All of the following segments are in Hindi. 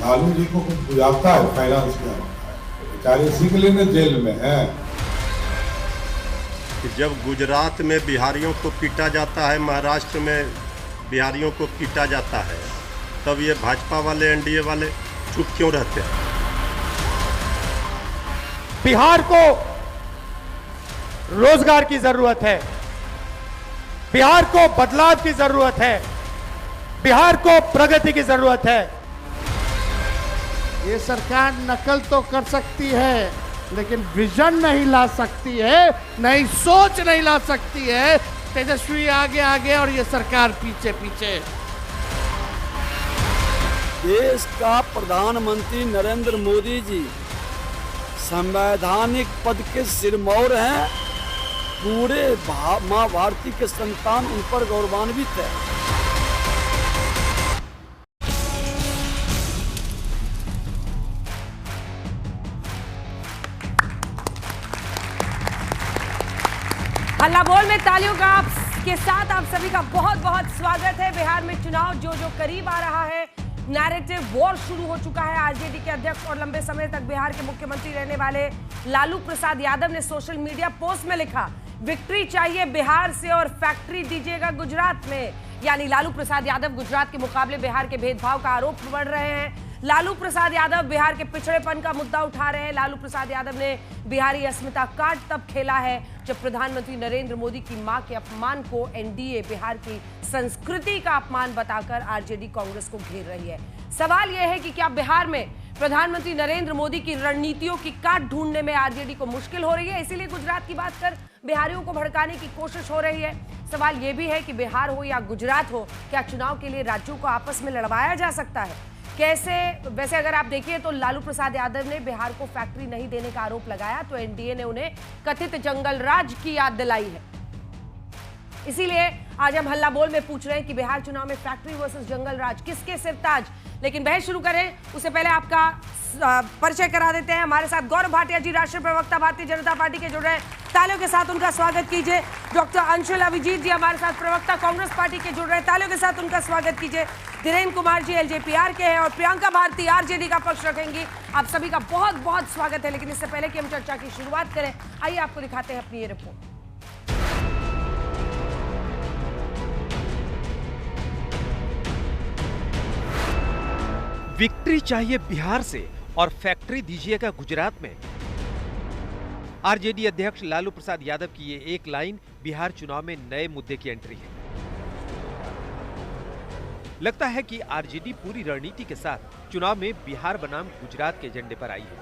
लालू जी को कुछ बुझाता है फाइनेंस का, बेचारे इसी के लिए ना जेल में है। जब गुजरात में बिहारियों को पीटा जाता है, महाराष्ट्र में बिहारियों को पीटा जाता है, तब ये भाजपा वाले एनडीए वाले चुप क्यों रहते हैं? बिहार को रोजगार की जरूरत है, बिहार को बदलाव की जरूरत है, बिहार को प्रगति की जरूरत है। ये सरकार नकल तो कर सकती है, लेकिन विजन नहीं ला सकती है, नई सोच नहीं ला सकती है। तेजस्वी आगे आगे और ये सरकार पीछे पीछे। देश का प्रधानमंत्री नरेंद्र मोदी जी संवैधानिक पद के सिरमौर हैं। पूरे मां भारती के संतान उन पर गौरवान्वित है। हल्ला बोल में तालियों के साथ आप सभी का बहुत बहुत स्वागत है। बिहार में चुनाव जो करीब आ रहा है, नैरेटिव वॉर शुरू हो चुका है। आरजेडी के अध्यक्ष और लंबे समय तक बिहार के मुख्यमंत्री रहने वाले लालू प्रसाद यादव ने सोशल मीडिया पोस्ट में लिखा, विक्ट्री चाहिए बिहार से और फैक्ट्री दीजिएगा गुजरात में। यानी लालू प्रसाद यादव गुजरात के मुकाबले बिहार के भेदभाव का आरोप बढ़ रहे हैं। लालू प्रसाद यादव बिहार के पिछड़ेपन का मुद्दा उठा रहे हैं। लालू प्रसाद यादव ने बिहारी अस्मिता कार्ड तब खेला है जब प्रधानमंत्री नरेंद्र मोदी की मां के अपमान को एनडीए बिहार की संस्कृति का अपमान बताकर आरजेडी कांग्रेस को घेर रही है। सवाल यह है कि क्या बिहार में प्रधानमंत्री नरेंद्र मोदी की रणनीतियों की काट ढूंढने में आरजेडी को मुश्किल हो रही है, इसीलिए गुजरात की बात कर बिहारियों को भड़काने की कोशिश हो रही है। सवाल यह भी है कि बिहार हो या गुजरात हो, क्या चुनाव के लिए राज्यों को आपस में लड़वाया जा सकता है? कैसे? वैसे अगर आप देखिए तो लालू प्रसाद यादव ने बिहार को फैक्ट्री नहीं देने का आरोप लगाया तो एनडीए ने उन्हें कथित जंगल राज की याद दिलाई है। इसीलिए आज हम हल्ला बोल में पूछ रहे हैं कि बिहार चुनाव में फैक्ट्री वर्सेस जंगल राज, किसके सिर ताज? लेकिन बहस शुरू करें उससे पहले आपका परिचय करा देते हैं। हमारे साथ गौरव भाटिया जी, राष्ट्रीय प्रवक्ता भारतीय जनता पार्टी के जुड़ रहे हैं, तालियों के साथ उनका स्वागत कीजिए। डॉक्टर अंशुल अभिजीत जी हमारे साथ प्रवक्ता कांग्रेस पार्टी के जुड़ रहे हैं, तालियों के साथ उनका स्वागत कीजिए। धीरेन्द्र कुमार जी एलजेपीआर के हैं और प्रियंका भारती आरजेडी का पक्ष रखेंगी। आप सभी का बहुत बहुत स्वागत है। लेकिन इससे पहले कि हम चर्चा की शुरुआत करें, आइए आपको दिखाते हैं अपनी ये रिपोर्ट। विक्ट्री चाहिए बिहार से और फैक्ट्री दीजिएगा गुजरात में। आरजेडी अध्यक्ष लालू प्रसाद यादव की ये एक लाइन बिहार चुनाव में नए मुद्दे की एंट्री है। लगता है कि आरजेडी पूरी रणनीति के साथ चुनाव में बिहार बनाम गुजरात के एजेंडे पर आई है।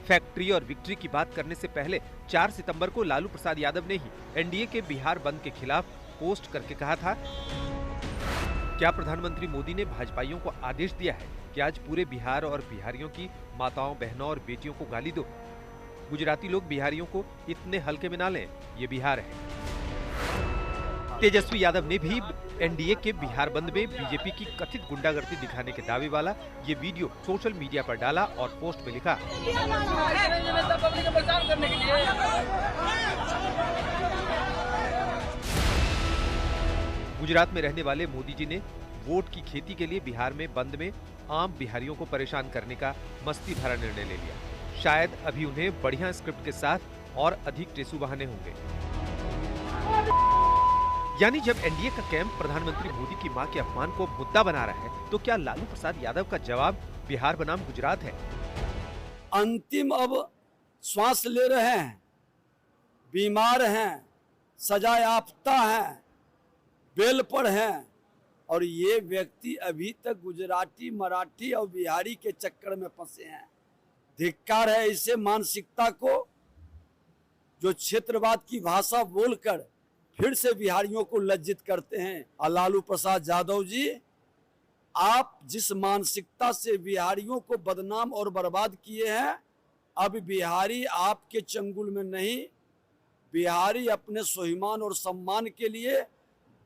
फैक्ट्री और विक्ट्री की बात करने से पहले 4 सितंबर को लालू प्रसाद यादव ने ही एनडीए के बिहार बंद के खिलाफ पोस्ट करके कहा था, क्या प्रधानमंत्री मोदी ने भाजपाइयों को आदेश दिया है कि आज पूरे बिहार और बिहारियों की माताओं, बहनों और बेटियों को गाली दो? गुजराती लोग बिहारियों को इतने हल्के में ना लें, ये बिहार है। तेजस्वी यादव ने भी एनडीए के बिहार बंद में बीजेपी की कथित गुंडागर्दी दिखाने के दावे वाला ये वीडियो सोशल मीडिया पर डाला और पोस्ट में लिखा, गुजरात में रहने वाले मोदी जी ने वोट की खेती के लिए बिहार में बंद में आम बिहारियों को परेशान करने का मस्ती भरा निर्णय ले लिया। शायद अभी उन्हें बढ़िया स्क्रिप्ट के साथ और अधिक टेसू बहाने होंगे। यानी जब एनडीए का कैंप प्रधानमंत्री मोदी की मां के अपमान को मुद्दा बना रहा है, तो क्या लालू प्रसाद यादव का जवाब बिहार बनाम गुजरात है? अंतिम अब श्वास ले रहे हैं, बीमार हैं, सजा याफ्ता हैं, बेल पर हैं, और ये व्यक्ति अभी तक गुजराती, मराठी और बिहारी के चक्कर में फंसे हैं। धिक्कार है इसे मानसिकता को, जो क्षेत्रवाद की भाषा बोलकर फिर से बिहारियों को लज्जित करते हैं। लालू प्रसाद यादव जी, आप जिस मानसिकता से बिहारियों को बदनाम और बर्बाद किए हैं, अब बिहारी आपके चंगुल में नहीं, बिहारी अपने स्वाभिमान और सम्मान के लिए,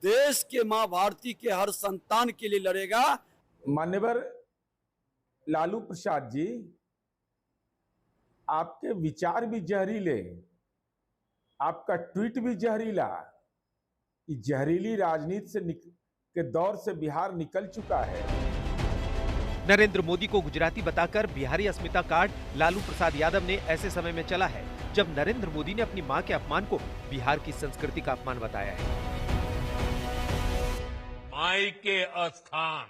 देश के मां भारती के हर संतान के लिए लड़ेगा। मान्यवर लालू प्रसाद जी, आपके विचार भी जहरीले, आपका ट्वीट भी जहरीला। जहरीली राजनीति के दौर से बिहार निकल चुका है। नरेंद्र मोदी को गुजराती बताकर बिहारी अस्मिता कार्ड लालू प्रसाद यादव ने ऐसे समय में चला है जब नरेंद्र मोदी ने अपनी मां के अपमान को बिहार की संस्कृति का अपमान बताया है। माई के अस्थान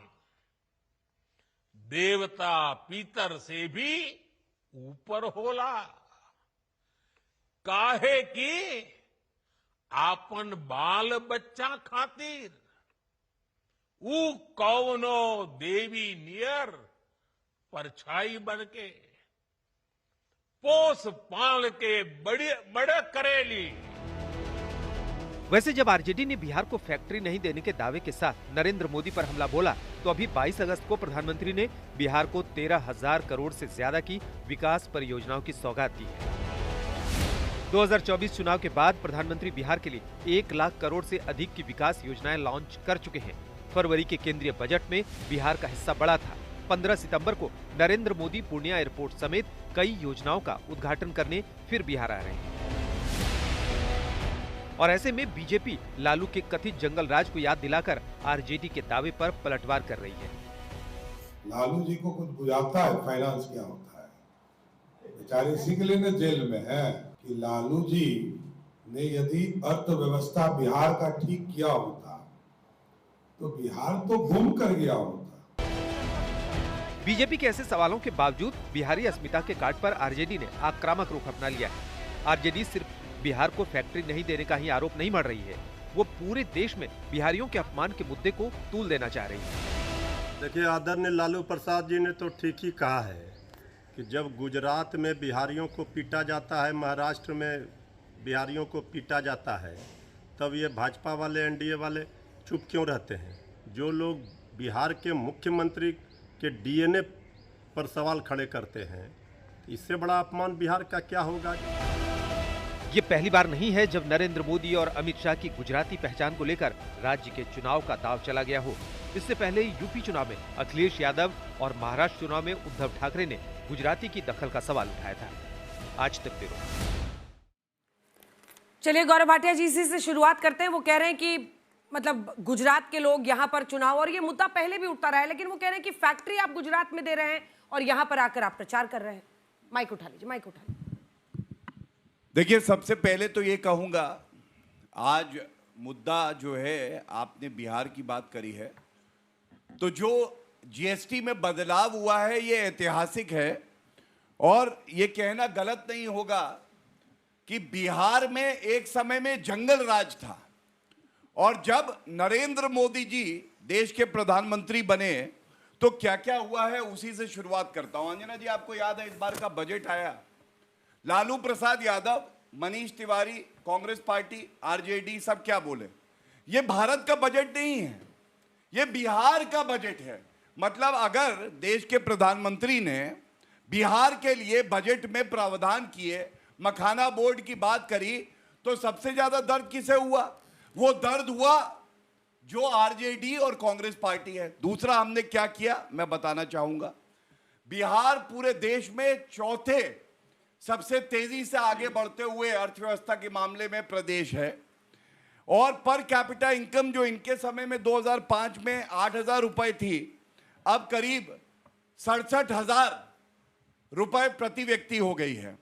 देवता पितर से भी ऊपर होला, काहे की आपन बाल बच्चा खातिर ऊ कौनो देवी नियर परछाई बनके पोस पाल के बड़े करेली। वैसे जब आरजेडी ने बिहार को फैक्ट्री नहीं देने के दावे के साथ नरेंद्र मोदी पर हमला बोला तो अभी 22 अगस्त को प्रधानमंत्री ने बिहार को 13,000 करोड़ से ज्यादा की विकास परियोजनाओं की सौगात दी है। 2024 चुनाव के बाद प्रधानमंत्री बिहार के लिए 1 लाख करोड़ से अधिक की विकास योजनाएं लॉन्च कर चुके हैं। फरवरी के केंद्रीय बजट में बिहार का हिस्सा बढ़ा था। 15 सितंबर को नरेंद्र मोदी पूर्णिया एयरपोर्ट समेत कई योजनाओं का उद्घाटन करने फिर बिहार आ रहे हैं। और ऐसे में बीजेपी लालू के कथित जंगल राज को याद दिलाकर आरजेडी के दावे पर पलटवार कर रही है। लालू जी को कुछ बुझाता है फाइनेंस क्या होता है, बेचारे इसी के लिए न जेल में है कि लालू जी ने यदि अर्थव्यवस्था बिहार का ठीक किया होता तो बिहार तो गुम कर गया होता। बीजेपी के ऐसे सवालों के बावजूद बिहारी अस्मिता के कार्ड पर आरजेडी ने आक्रामक रुख अपना लिया है। आरजेडी सिर्फ बिहार को फैक्ट्री नहीं देने का ही आरोप नहीं मढ़ रही है, वो पूरे देश में बिहारियों के अपमान के मुद्दे को तूल देना चाह रही है। देखिए, आदरणीय लालू प्रसाद जी ने तो ठीक ही कहा है कि जब गुजरात में बिहारियों को पीटा जाता है, महाराष्ट्र में बिहारियों को पीटा जाता है, तब ये भाजपा वाले एनडीए वाले चुप क्यों रहते हैं? जो लोग बिहार के मुख्यमंत्री के डीएनए पर सवाल खड़े करते हैं, इससे बड़ा अपमान बिहार का क्या होगा? ये पहली बार नहीं है जब नरेंद्र मोदी और अमित शाह की गुजराती पहचान को लेकर राज्य के चुनाव का दांव चला गया हो। इससे पहले यूपी चुनाव में अखिलेश यादव और महाराष्ट्र चुनाव में उद्धव ठाकरे ने गुजराती की दखल का सवाल उठाया था। आज तक ब्यूरो। चलिए गौरव भाटिया जी से शुरुआत करते हैं। वो कह रहे हैं कि मतलब गुजरात के लोग यहाँ पर चुनाव, और ये मुद्दा पहले भी उठता रहा है, लेकिन वो कह रहे हैं कि फैक्ट्री आप गुजरात में दे रहे हैं और यहाँ पर आकर आप प्रचार कर रहे हैं। माइक उठा लीजिए, माइक उठा लीजिए। देखिए, सबसे पहले तो ये कहूँगा, आज मुद्दा जो है, आपने बिहार की बात करी है, तो जो जीएसटी में बदलाव हुआ है ये ऐतिहासिक है। और ये कहना गलत नहीं होगा कि बिहार में एक समय में जंगल राज था, और जब नरेंद्र मोदी जी देश के प्रधानमंत्री बने तो क्या क्या हुआ है उसी से शुरुआत करता हूं। अंजना जी, आपको याद है इस बार का बजट आया, लालू प्रसाद यादव, मनीष तिवारी, कांग्रेस पार्टी, आरजेडी सब क्या बोले, ये भारत का बजट नहीं है, ये बिहार का बजट है। मतलब अगर देश के प्रधानमंत्री ने बिहार के लिए बजट में प्रावधान किए, मखाना बोर्ड की बात करी, तो सबसे ज्यादा दर्द किसे हुआ? वो दर्द हुआ जो आरजेडी और कांग्रेस पार्टी है। दूसरा हमने क्या किया मैं बताना चाहूंगा। बिहार पूरे देश में चौथे सबसे तेजी से आगे बढ़ते हुए अर्थव्यवस्था के मामले में प्रदेश है, और पर कैपिटा इनकम जो इनके समय में 2005 में 8,000 रुपए थी, अब करीब 67,000 रुपए प्रति व्यक्ति हो गई है।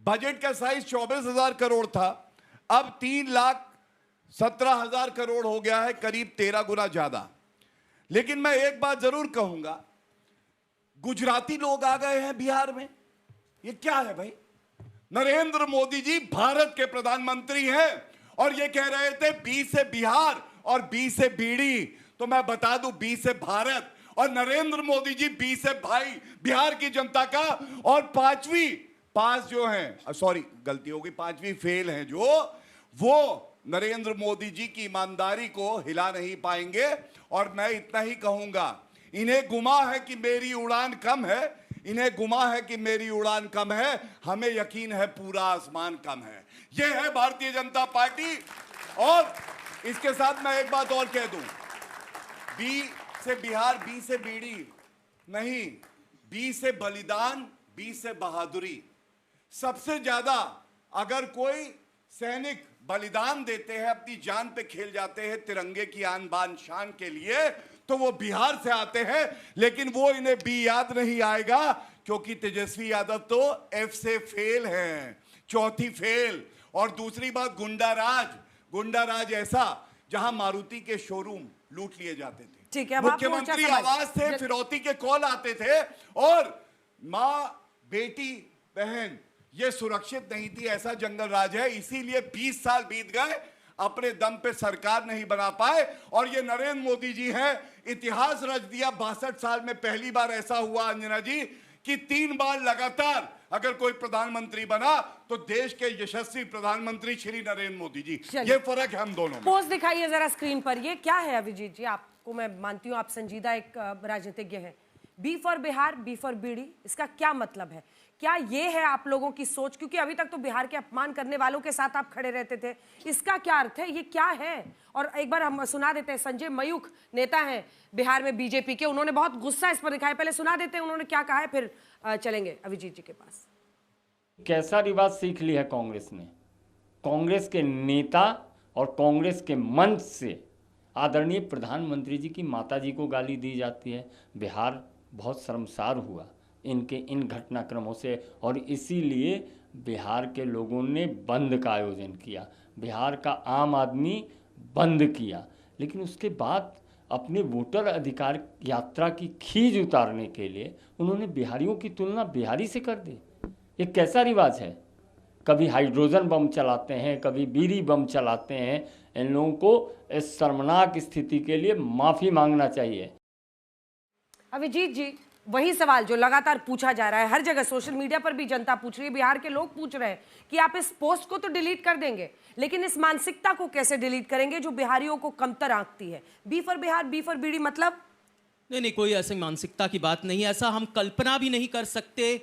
बजट का साइज 24,000 करोड़ था, अब 3,17,000 करोड़ हो गया है, करीब 13 गुना ज्यादा। लेकिन मैं एक बात जरूर कहूंगा, गुजराती लोग आ गए हैं बिहार में, ये क्या है भाई? नरेंद्र मोदी जी भारत के प्रधानमंत्री हैं और ये कह रहे थे बी से बिहार और बी से बीड़ी, तो मैं बता दूं बी से भारत, और नरेंद्र मोदी जी बी से भाई बिहार की जनता का, और पांचवी पास जो हैं, सॉरी गलती हो गई, पांचवी फेल हैं जो, वो नरेंद्र मोदी जी की ईमानदारी को हिला नहीं पाएंगे। और मैं इतना ही कहूंगा, इन्हें गुमा है कि मेरी उड़ान कम है, इन्हें गुमा है कि मेरी उड़ान कम है, हमें यकीन है पूरा आसमान कम है। यह है भारतीय जनता पार्टी। और इसके साथ मैं एक बात और कह दूं, बी से बिहार, बी से बीड़ी नहीं, बी से बलिदान, बी से बहादुरी। सबसे ज्यादा अगर कोई सैनिक बलिदान देते हैं, अपनी जान पे खेल जाते हैं तिरंगे की आन बान शान के लिए, तो वो बिहार से आते हैं। लेकिन वो इन्हें बी याद नहीं आएगा, क्योंकि तेजस्वी यादव तो एफ से फेल हैं, चौथी फेल। और दूसरी बात, गुंडाराज ऐसा जहां मारुति के शोरूम लूट लिए जाते थे, ठीक है, मुख्यमंत्री आवास से फिरौती के कॉल आते थे, और मां बेटी बहन ये सुरक्षित नहीं थी। ऐसा जंगल राज है। इसीलिए 20 साल बीत गए, अपने दम पे सरकार नहीं बना पाए। और ये नरेंद्र मोदी जी हैं, इतिहास रच दिया। 62 साल में पहली बार ऐसा हुआ अंजना जी कि 3 बार लगातार अगर कोई प्रधानमंत्री बना तो देश के यशस्वी प्रधानमंत्री श्री नरेंद्र मोदी जी। ये फर्क है हम दोनों में। पोस्ट दिखाइए जरा स्क्रीन पर। ये क्या है अभिजीत जी? आपको मैं मानती हूँ आप संजीदा एक राजनीतिज्ञ हैं। B for Bihar, B for bidi, इसका क्या मतलब है? क्या ये है आप लोगों की सोच? क्योंकि अभी तक तो बिहार के अपमान करने वालों के साथ आप खड़े रहते थे। इसका क्या अर्थ है? ये क्या है? और एक बार हम सुना देते हैं, संजय मयूख नेता हैं बिहार में बीजेपी के, उन्होंने बहुत गुस्सा इस पर दिखाया। पहले सुना देते हैं उन्होंने क्या कहा है, फिर चलेंगे अभिजीत जी के पास। कैसा रिवाज सीख लिया है कांग्रेस ने? कांग्रेस के नेता और कांग्रेस के मंच से आदरणीय प्रधानमंत्री जी की माता जी को गाली दी जाती है। बिहार बहुत शर्मसार हुआ इनके इन घटनाक्रमों से, और इसीलिए बिहार के लोगों ने बंद का आयोजन किया। बिहार का आम आदमी बंद किया, लेकिन उसके बाद अपने वोटर अधिकार यात्रा की खींच उतारने के लिए उन्होंने बिहारियों की तुलना बिहारी से कर दी। ये कैसा रिवाज है? कभी हाइड्रोजन बम चलाते हैं, कभी बीड़ी बम चलाते हैं। इन लोगों को इस शर्मनाक स्थिति के लिए माफ़ी मांगना चाहिए। अभिजीत जी, वही सवाल जो लगातार पूछा जा रहा है, हर जगह सोशल मीडिया पर भी जनता पूछ रही है, बिहार के लोग पूछ रहे हैं कि आप इस पोस्ट को तो डिलीट कर देंगे, लेकिन इस मानसिकता को कैसे डिलीट करेंगे जो बिहारियों को कमतर आंकती है? B for Bihar, B for bidi मतलब? नहीं, कोई ऐसी मानसिकता की बात नहीं है। ऐसा हम कल्पना भी नहीं कर सकते।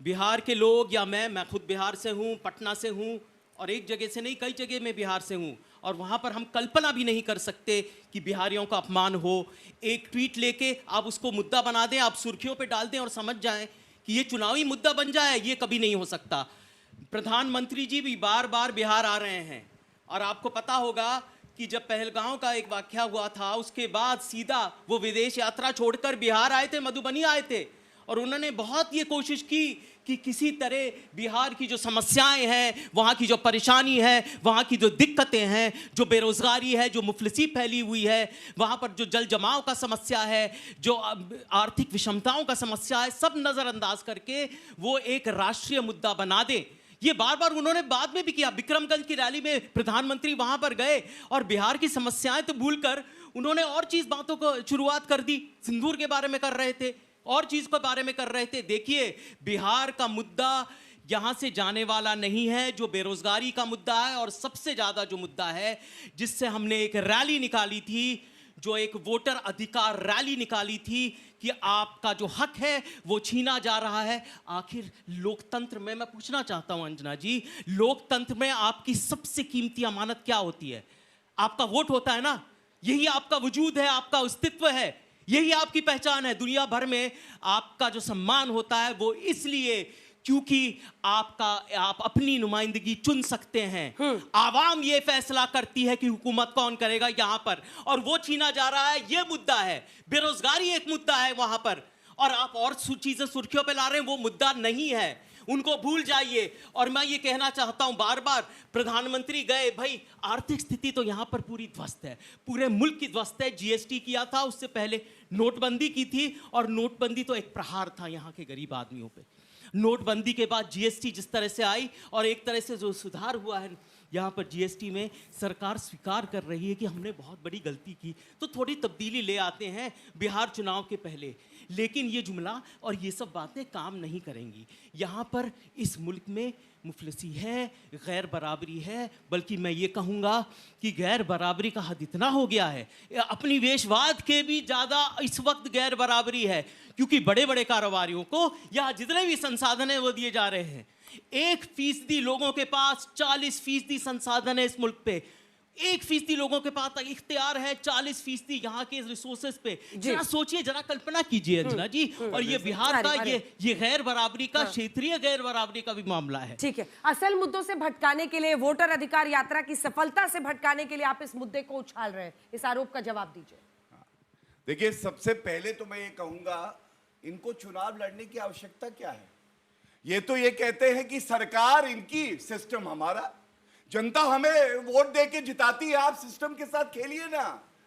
बिहार के लोग या मैं खुद बिहार से हूँ, पटना से हूँ, और एक जगह से नहीं कई जगह में बिहार से हूँ, और वहाँ पर हम कल्पना भी नहीं कर सकते कि बिहारियों का अपमान हो। एक ट्वीट लेके आप उसको मुद्दा बना दें, आप सुर्खियों पे डाल दें और समझ जाएं कि ये चुनावी मुद्दा बन जाए, ये कभी नहीं हो सकता। प्रधानमंत्री जी भी बार बार बिहार आ रहे हैं, और आपको पता होगा कि जब पहलगांव का एक वाकया हुआ था, उसके बाद सीधा वो विदेश यात्रा छोड़कर बिहार आए थे, मधुबनी आए थे, और उन्होंने बहुत ये कोशिश की कि किसी तरह बिहार की जो समस्याएं हैं, वहाँ की जो परेशानी है, वहाँ की जो दिक्कतें हैं, जो बेरोजगारी है, जो मुफलिसी फैली हुई है, वहाँ पर जो जल जमाव का समस्या है, जो आर्थिक विषमताओं का समस्या है, सब नज़रअंदाज करके वो एक राष्ट्रीय मुद्दा बना दें। ये बार बार उन्होंने बाद में भी किया। विक्रमगंज की रैली में प्रधानमंत्री वहाँ पर गए और बिहार की समस्याएं तो भूलकर उन्होंने और चीज़ बातों को शुरुआत कर दी। सिंदूर के बारे में कर रहे थे, और चीज के बारे में कर रहे थे। देखिए, बिहार का मुद्दा यहां से जाने वाला नहीं है, जो बेरोजगारी का मुद्दा है, और सबसे ज्यादा जो मुद्दा है जिससे हमने एक रैली निकाली थी, जो एक वोटर अधिकार रैली निकाली थी कि आपका जो हक है वो छीना जा रहा है। आखिर लोकतंत्र में मैं पूछना चाहता हूं अंजना जी, लोकतंत्र में आपकी सबसे कीमती अमानत क्या होती है? आपका वोट होता है ना, यही आपका वजूद है, आपका अस्तित्व है, यही आपकी पहचान है। दुनिया भर में आपका जो सम्मान होता है वो इसलिए क्योंकि आप अपनी नुमाइंदगी चुन सकते हैं। आवाम ये फैसला करती है कि हुकूमत कौन करेगा यहाँ पर, और वो छीना जा रहा है। ये मुद्दा है, बेरोजगारी एक मुद्दा है वहां पर, और आप और चीजें सुर्खियों पे ला रहे हैं, वो मुद्दा नहीं है, उनको भूल जाइए। और मैं ये कहना चाहता हूं, बार बार प्रधानमंत्री गए, भाई आर्थिक स्थिति तो यहां पर पूरी ध्वस्त है, पूरे मुल्क की ध्वस्त है। जीएसटी किया था, उससे पहले नोटबंदी की थी, और नोटबंदी तो एक प्रहार था यहां के गरीब आदमियों पे। नोटबंदी के बाद जीएसटी जिस तरह से आई, और एक तरह से जो सुधार हुआ है यहाँ पर जीएसटी में, सरकार स्वीकार कर रही है कि हमने बहुत बड़ी गलती की, तो थोड़ी तब्दीली ले आते हैं बिहार चुनाव के पहले। लेकिन ये जुमला और ये सब बातें काम नहीं करेंगी। यहाँ पर इस मुल्क में मुफलिसी है, गैर बराबरी है, बल्कि मैं ये कहूँगा कि गैर बराबरी का हद इतना हो गया है, अपनी वेशवाद के भी ज़्यादा इस वक्त गैर बराबरी है, क्योंकि बड़े बड़े कारोबारियों को यहाँ जितने भी संसाधन हैं वो दिए जा रहे हैं। 1% लोगों के पास 40% संसाधन है इस मुल्क पे। 1% लोगों के पास इख्तियार है 40% यहाँ के रिसोर्सेज पे। जरा सोचिए, जरा कल्पना कीजिए अंजना जी। और ये बिहार का ये गैर बराबरी का, क्षेत्रीय गैर बराबरी का भी मामला है। ठीक है, असल मुद्दों से भटकाने के लिए, वोटर अधिकार यात्रा की सफलता से भटकाने के लिए आप इस मुद्दे को उछाल रहे हैं, इस आरोप का जवाब दीजिए। देखिए, सबसे पहले तो मैं ये कहूंगा, इनको चुनाव लड़ने की आवश्यकता क्या है? ये तो ये कहते हैं कि सरकार इनकी, सिस्टम हमारा, जनता हमें वोट दे के जिताती है, आप सिस्टम के साथ खेलिए ना।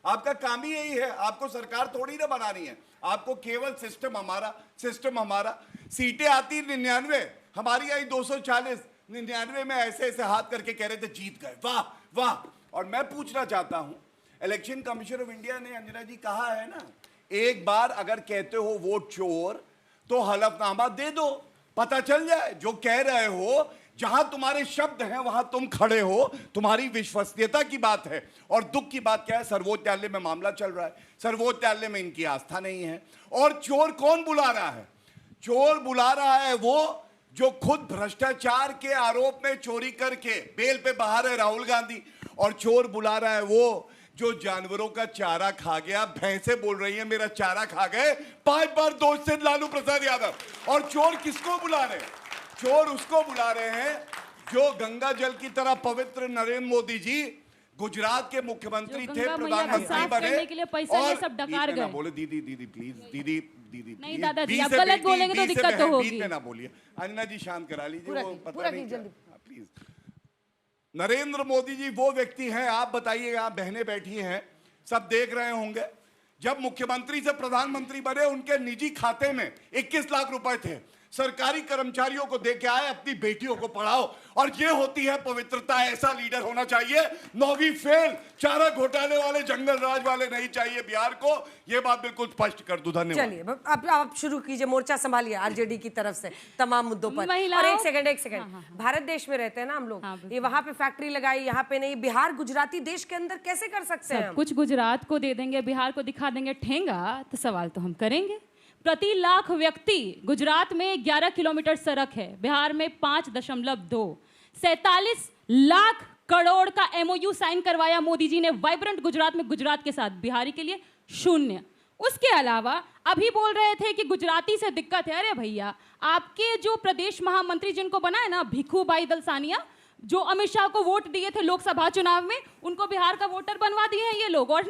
आपका काम ही यही है, आपको सरकार थोड़ी ना बनानी है, आपको केवल सिस्टम हमारा, सिस्टम हमारा। सीटें आती 99, हमारी आई 240, 99 में ऐसे ऐसे हाथ करके कह रहे थे जीत गए, वाह वाह। और मैं पूछना चाहता हूं, इलेक्शन कमीशन ऑफ इंडिया ने, अंजना जी, कहा है ना, एक बार अगर कहते हो वोट चोर तो हलफनामा दे दो, पता चल जाए जो कह रहे हो, जहां तुम्हारे शब्द हैं वहां तुम खड़े हो, तुम्हारी विश्वसनीयता की बात है। और दुख की बात क्या है, सर्वोच्च न्यायालय में मामला चल रहा है, सर्वोच्च न्यायालय में इनकी आस्था नहीं है। और चोर कौन बुला रहा है? चोर बुला रहा है वो जो खुद भ्रष्टाचार के आरोप में चोरी करके बेल पे बाहर है, राहुल गांधी। और चोर बुला रहा है वो जो जानवरों का चारा खा गया, भैंसे बोल रही है मेरा चारा खा गए, 5 बार दोष से लालू प्रसाद यादव। और चोर किसको बुला रहे? चोर उसको बुला रहे हैं जो गंगा जल की तरह पवित्र नरेंद्र मोदी जी गुजरात के मुख्यमंत्री थे, प्रधानमंत्री बने, और सब डकार गए। बोले दीदी दीदी प्लीज, दीदी दीदी नहीं दादाजी, आप गलत बोलेंगे तो दिक्कत तो होगी। बीच में ना बोलिए, अंजना जी शांत करा लीजिए, वो पता नहीं प्लीज। नरेंद्र मोदी जी वो व्यक्ति हैं, आप बताइएगा, आप बहनें बैठी हैं, सब देख रहे होंगे, जब मुख्यमंत्री से प्रधानमंत्री बने उनके निजी खाते में 21 लाख रुपए थे। सरकारी कर्मचारियों को दे के आए, अपनी बेटियों को पढ़ाओ, और ये होती है पवित्रता। ऐसा लीडर होना चाहिए। 9वीं फेल, चारा घोटाले वाले, जंगल राज वाले नहीं चाहिए बिहार को। ये बात बिल्कुल स्पष्ट कर दूं। धन्यवाद। चलिए, अब आप शुरू कीजिए, मोर्चा संभालिए आरजेडी की तरफ से तमाम मुद्दों पर। और एक सेकंड, भारत देश में रहते हैं ना हम लोग, ये वहां पे फैक्ट्री लगाई, यहाँ पे नहीं, बिहार गुजराती देश के अंदर कैसे कर सकते हैं? कुछ गुजरात को दे देंगे, बिहार को दिखा देंगे ठेंगा, तो सवाल तो हम करेंगे। प्रति लाख व्यक्ति गुजरात में 11 किलोमीटर सड़क है, बिहार में 5.2। 47 लाख करोड़ का MOU साइन करवाया मोदी जी ने वाइब्रेंट गुजरात में, गुजरात के साथ, बिहारी के लिए 0। उसके अलावा अभी बोल रहे थे कि गुजराती से दिक्कत है। अरे भैया, आपके जो प्रदेश महामंत्री जिनको बनाए ना, भिखूभाई दलसानिया, जो अमित शाह को वोट दिए थे लोकसभा चुनाव में, उनको बिहार का वोटर बनवा दिए हैं ये लोग। और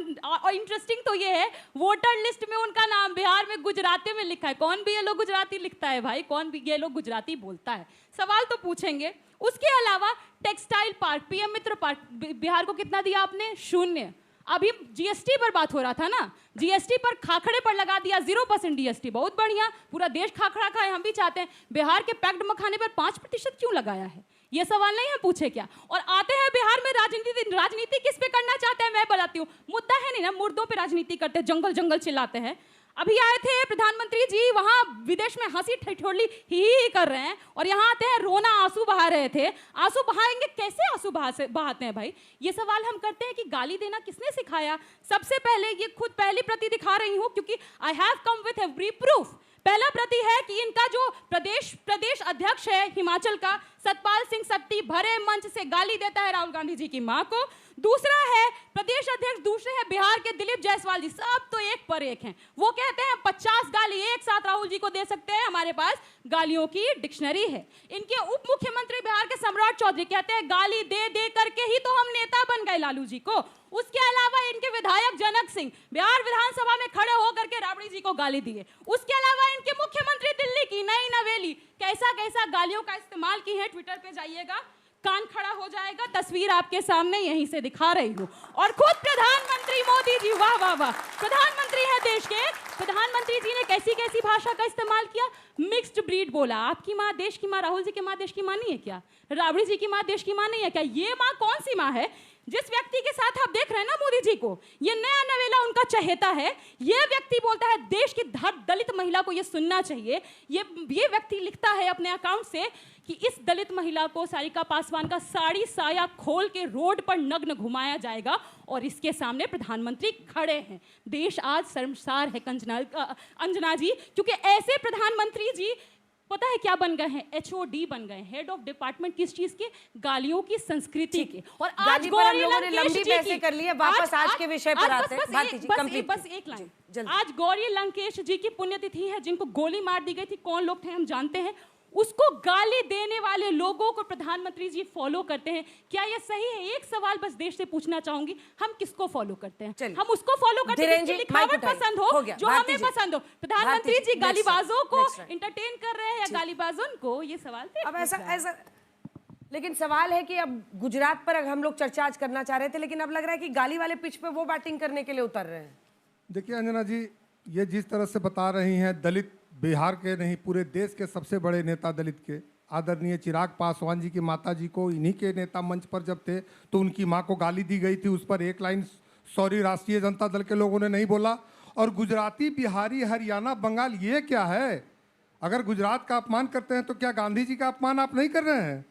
इंटरेस्टिंग तो ये है, वोटर लिस्ट में उनका नाम बिहार में गुजराती में लिखा है। कौन भी ये लोग गुजराती लिखता है भाई? कौन भी ये लोग गुजराती बोलता है? सवाल तो पूछेंगे। उसके अलावा टेक्सटाइल पार्क, PM मित्र पार्क, बिहार को कितना दिया आपने? 0। अभी GST पर बात हो रहा था ना, GST पर, खाखड़े पर लगा दिया 0% DST। बहुत बढ़िया, पूरा देश खाखड़ा खाए, हम भी चाहते हैं। बिहार के पैक्ड मखाने पर 5% क्यों लगाया है? ये सवाल नहीं है, पूछे क्या? और आते हैं बिहार में राजनीति किस पे करना चाहते हैं मैं बताती हूँ। मुद्दा है नहीं ना, मुर्दों पे राजनीति करते हैं, जंगल जंगल चिल्लाते हैं। अभी आए थे प्रधानमंत्री जी, वहां विदेश में हंसी ठिठोली ही कर रहे हैं, और यहाँ आते हैं रोना, आंसू बहा रहे थे। आंसू बहाएंगे, कैसे आंसू बहाते हैं भाई? ये सवाल हम करते हैं कि गाली देना किसने सिखाया? सबसे पहले ये खुद पहली प्रति दिखा रही हूँ, क्योंकि I have come with every proof. पहला प्रति है कि इनका जो प्रदेश अध्यक्ष है हिमाचल का, सतपाल सिंह सत्ती, भरे मंच से गाली देता है राहुल गांधी जी की मां को। दूसरा है प्रदेश अध्यक्ष, दूसरे है बिहार के दिलीप जायसवाल जी, सब तो एक पर एक हैं। वो कहते हैं 50 गाली एक साथ राहुल जी को दे सकते हैं, हमारे पास गालियों की डिक्शनरी है। इनके उप मुख्यमंत्री बिहार के सम्राट चौधरी कहते हैं गाली दे दे करके ही तो हम नेता बन गए लालू जी को। उसके अलावा इनके विधायक जनक सिंह बिहार विधानसभा में खड़े होकर के राबड़ी जी को गाली दिए। उसके अलावा इनके मुख्यमंत्री दिल्ली की नई नवेली कैसा कैसा गालियों का इस्तेमाल की है, ट्विटर पे जाइएगा, कान खड़ा हो जाएगा। तस्वीर आपके सामने यहीं से दिखा रही हूँ। और खुद प्रधानमंत्री मोदी जी, वाह वाह वाह, प्रधानमंत्री है देश के, प्रधानमंत्री जी ने कैसी कैसी भाषा का इस्तेमाल किया। मिक्स्ड ब्रीड बोला। आपकी माँ देश की माँ, राहुल जी की माँ देश की माँ नहीं है क्या? राबड़ी जी की माँ देश की माँ नहीं है क्या? ये माँ कौन सी माँ है? जिस व्यक्ति के साथ आप देख रहे हैं ना मोदी जी को, ये नया नवेला उनका चहेता है। ये व्यक्ति बोलता है देश की दलित महिला को ये सुनना चाहिए। ये व्यक्ति लिखता है अपने अकाउंट से कि इस दलित महिला को सारिका पासवान का साड़ी साया खोल के रोड पर नग्न घुमाया जाएगा, और इसके सामने प्रधानमंत्री खड़े हैं। देश आज शर्मसार है अंजना जी, क्योंकि ऐसे प्रधानमंत्री जी पता है क्या बन गए हैं? HOD बन गए, हेड ऑफ डिपार्टमेंट। किस चीज के? गालियों की संस्कृति के। और आज गौरी लंकेश जी की कर लिए, वापस आज के विषय पर आते हैं। बस एक लाइन। आज गौरी लंकेश जी की पुण्यतिथि है, जिनको गोली मार दी गई थी। कौन लोग थे हम जानते हैं। उसको गाली देने वाले लोगों को प्रधानमंत्री जी फॉलो करते हैं। क्या यह सही है? एक सवाल बस देश से पूछना चाहूंगी, हम किसको फॉलो करते हैं? हम उसको फॉलो करते हैं जिसकी लिखावट पसंद हो, जो हमें पसंद हो। प्रधानमंत्री जी गालीबाजों को एंटरटेन कर रहे हैं या गालीबाजों को? ये सवाल थे। अब ऐसा लेकिन सवाल है कि अब गुजरात पर हम लोग चर्चा आज करना चाह रहे थे, लेकिन अब लग रहा है कि गाली वाले पिच पे वो बैटिंग करने के लिए उतर रहे हैं। देखिए अंजना जी, ये जिस तरह से बता रही हैं, दलित बिहार के नहीं पूरे देश के सबसे बड़े नेता दलित के आदरणीय चिराग पासवान जी की माता जी को, इन्हीं के नेता मंच पर जब थे तो उनकी मां को गाली दी गई थी। उस पर एक लाइन सॉरी राष्ट्रीय जनता दल के लोगों ने नहीं बोला। और गुजराती, बिहारी, हरियाणा, बंगाल, ये क्या है? अगर गुजरात का अपमान करते हैं तो क्या गांधी जी का अपमान आप नहीं कर रहे हैं?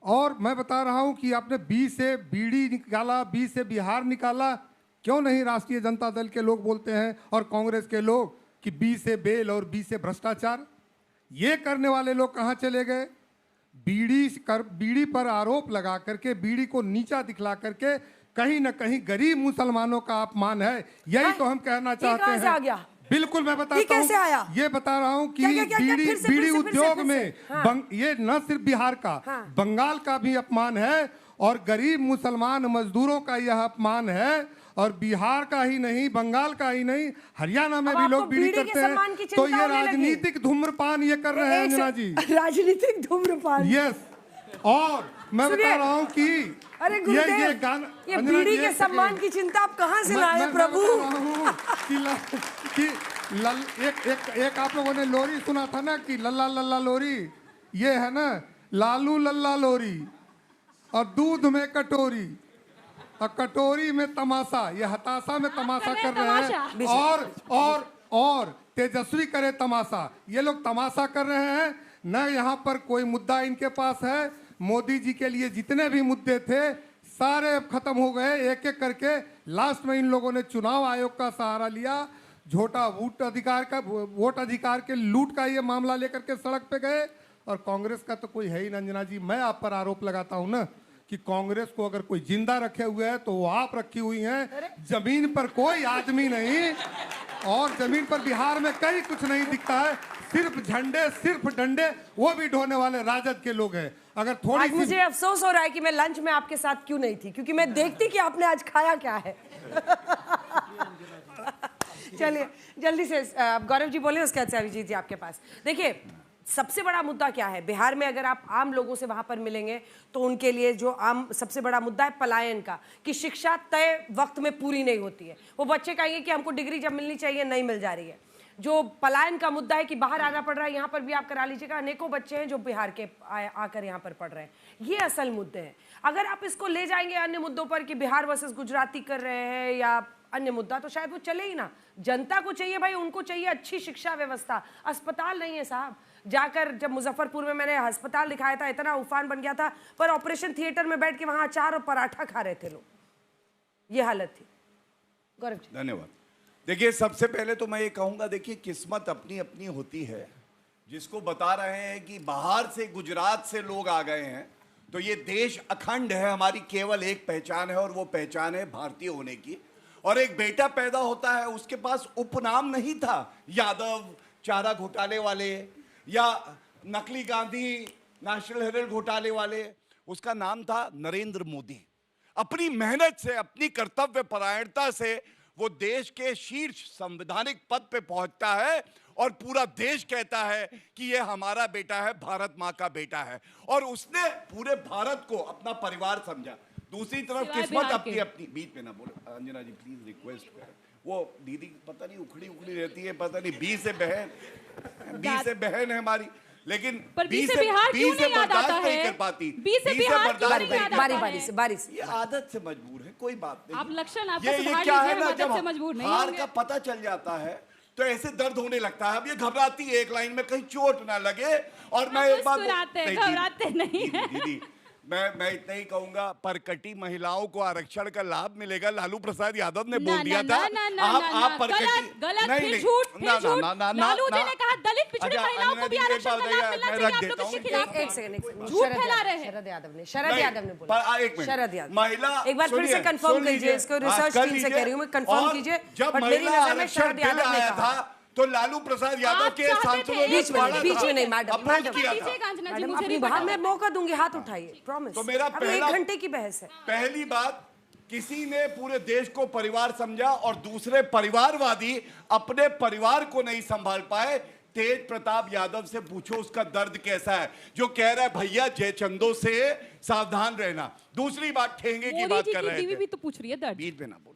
और मैं बता रहा हूं कि आपने बी से बीड़ी निकाला, बी से बिहार निकाला। क्यों नहीं राष्ट्रीय जनता दल के लोग बोलते हैं और कांग्रेस के लोग कि बी से बेल और बी से भ्रष्टाचार? ये करने वाले लोग कहाँ चले गए? बीड़ी पर आरोप लगा करके, बीड़ी को नीचा दिखला करके कहीं ना कहीं गरीब मुसलमानों का अपमान है। यही तो हम कहना चाहते हैं। आ गया? बिल्कुल मैं बताता हूँ, ये बता रहा हूँ कि बीड़ी उद्योग में ये न सिर्फ बिहार का, बंगाल का भी अपमान है और गरीब मुसलमान मजदूरों का यह अपमान है। और बिहार का ही नहीं, बंगाल का ही नहीं, हरियाणा में भी लोग बीड़ी करते हैं। तो ये राजनीतिक धूम्रपान ये कर रहे हैं अंजना जी, राजनीतिक धूम्रपान। यस। और मैं बता रहा हूँ कि ये बीड़ी के सम्मान की चिंता आप कहाँ से लाए प्रभु? एक आप लोगों ने लोरी सुना था ना कि लल्ला लल्ला लोरी, ये है ना लालू लल्ला लोरी और दूध में कटोरी और कटोरी में तमाशा, ये हताशा में तमाशा कर रहे हैं। और तेजस्वी करे तमाशा, ये लोग तमाशा कर रहे हैं। न यहाँ पर कोई मुद्दा इनके पास है। मोदी जी के लिए जितने भी मुद्दे थे सारे अब खत्म हो गए एक एक करके। लास्ट में इन लोगों ने चुनाव आयोग का सहारा लिया, झोटा वोट अधिकार के लूट का ये मामला लेकर के सड़क पे गए। और कांग्रेस का तो कोई है ही नहीं अंजना जी। मैं आप पर आरोप लगाता हूँ ना कि कांग्रेस को अगर कोई जिंदा रखे हुए है तो वो आप रखी हुई हैं। जमीन पर कोई आदमी नहीं, और जमीन पर बिहार में कहीं कुछ नहीं दिखता है, सिर्फ झंडे, सिर्फ डंडे, वो भी ढोने वाले राजद के लोग हैं। अगर थोड़ी आज मुझे अफसोस हो रहा है कि मैं लंच में आपके साथ क्यों नहीं थी, क्योंकि मैं देखती कि आपने आज खाया क्या है। चलिए जल्दी से गौरव जी बोले, उसके बाद अभिजीत जी आपके पास। देखिए सबसे बड़ा मुद्दा क्या है बिहार में? अगर आप आम लोगों से वहां पर मिलेंगे तो उनके लिए जो आम सबसे बड़ा मुद्दा है पलायन का, कि शिक्षा तय वक्त में पूरी नहीं होती है। वो बच्चे कहेंगे कि हमको डिग्री जब मिलनी चाहिए नहीं मिल जा रही है। जो पलायन का मुद्दा है कि बाहर आना पड़ रहा है, यहाँ पर भी आप करा लीजिएगा, अनेकों बच्चे हैं जो बिहार के आकर यहाँ पर पढ़ रहे हैं। ये असल मुद्दे हैं। अगर आप इसको ले जाएंगे अन्य मुद्दों पर कि बिहार वर्सेस गुजराती कर रहे हैं या अन्य मुद्दा, तो शायद वो चले ही ना। जनता को चाहिए भाई, उनको चाहिए अच्छी शिक्षा व्यवस्था। अस्पताल नहीं है साहब। जाकर जब मुजफ्फरपुर में मैंने अस्पताल दिखाया था, इतना उफान बन गया था, पर ऑपरेशन थिएटर में बैठ के वहां अचार और पराठा खा रहे थे लोग। ये हालत थी। गौरव जी धन्यवाद। देखिए सबसे पहले तो मैं ये कहूंगा, देखिए किस्मत अपनी अपनी होती है। जिसको बता रहे हैं कि बाहर से, गुजरात से लोग आ गए हैं, तो ये देश अखंड है, हमारी केवल एक पहचान है और वो पहचान है भारतीय होने की। और एक बेटा पैदा होता है, उसके पास उपनाम नहीं था यादव, चारा घोटाले वाले या नकली गांधी, नेशनल हेराल्ड घोटाले वाले। उसका नाम था नरेंद्र मोदी। अपनी मेहनत से, अपनी कर्तव्य परायणता से वो देश के शीर्ष संवैधानिक पद पे पहुंचता है और पूरा देश कहता है कि ये हमारा बेटा है, भारत माँ का बेटा है। और उसने पूरे भारत को अपना परिवार समझा। दूसरी तरफ किस्मत अपनी अपनी, बीच में ना बोलो अंजना जी प्लीज, रिक्वेस्ट कर। वो दीदी पता नहीं उखड़ी उखड़ी रहती है, पता नहीं बी से बहन है हमारी, लेकिन बी से बर्दाश्त नहीं कर पाती, बी से बर्दाश्त नहीं कर पाती। बारिश ये आदत से मजबूर है, कोई बात नहीं। आप लक्षण ये क्या है ना, जब हार का पता चल जाता है तो ऐसे दर्द होने लगता है। अब ये घबराती है एक लाइन में, कहीं चोट ना लगे। और मैं एक बात घबराते नहीं है दीदी, मैं इतना ही कहूंगा, परकटी महिलाओं को आरक्षण का लाभ मिलेगा, लालू प्रसाद यादव ने बोल दिया था। आप परकटी गलत, झूठ। लालू जी ने कहा दलित पिछड़ी महिलाओं को भी आरक्षण का लाभ मिलना चाहिए। आप लोग इसके खिलाफ एक सेकंड झूठ फैला रहे हैं। शरद यादव ने बोला। एक मिनट, शरद यादव महिला, एक बार फिर से कंफर्म कीजिए, इसको रिसर्च टीम से कह रही हूं मैं, कंफर्म कीजिए। जब बट मेरी नजर में शरद बिल यादव ने आया कहा था तो लालू प्रसाद यादव के सांसदों ने बीच में नहीं मैडम, अपनी बात में मौका दूंगी, हाथ उठाइए, प्रॉमिस। तो मेरा अब 1 घंटे की बहस है। पहली बात, किसी ने पूरे देश को परिवार समझा और दूसरे परिवारवादी अपने परिवार को नहीं संभाल पाए। तेज प्रताप यादव से पूछो उसका दर्द कैसा है, जो कह रहा है भैया जयचंदो से सावधान रहना। दूसरी बात, ठेंगे की बात कर रहे थे, भी तो पूछ रही है दर्द। बीच में ना बोल।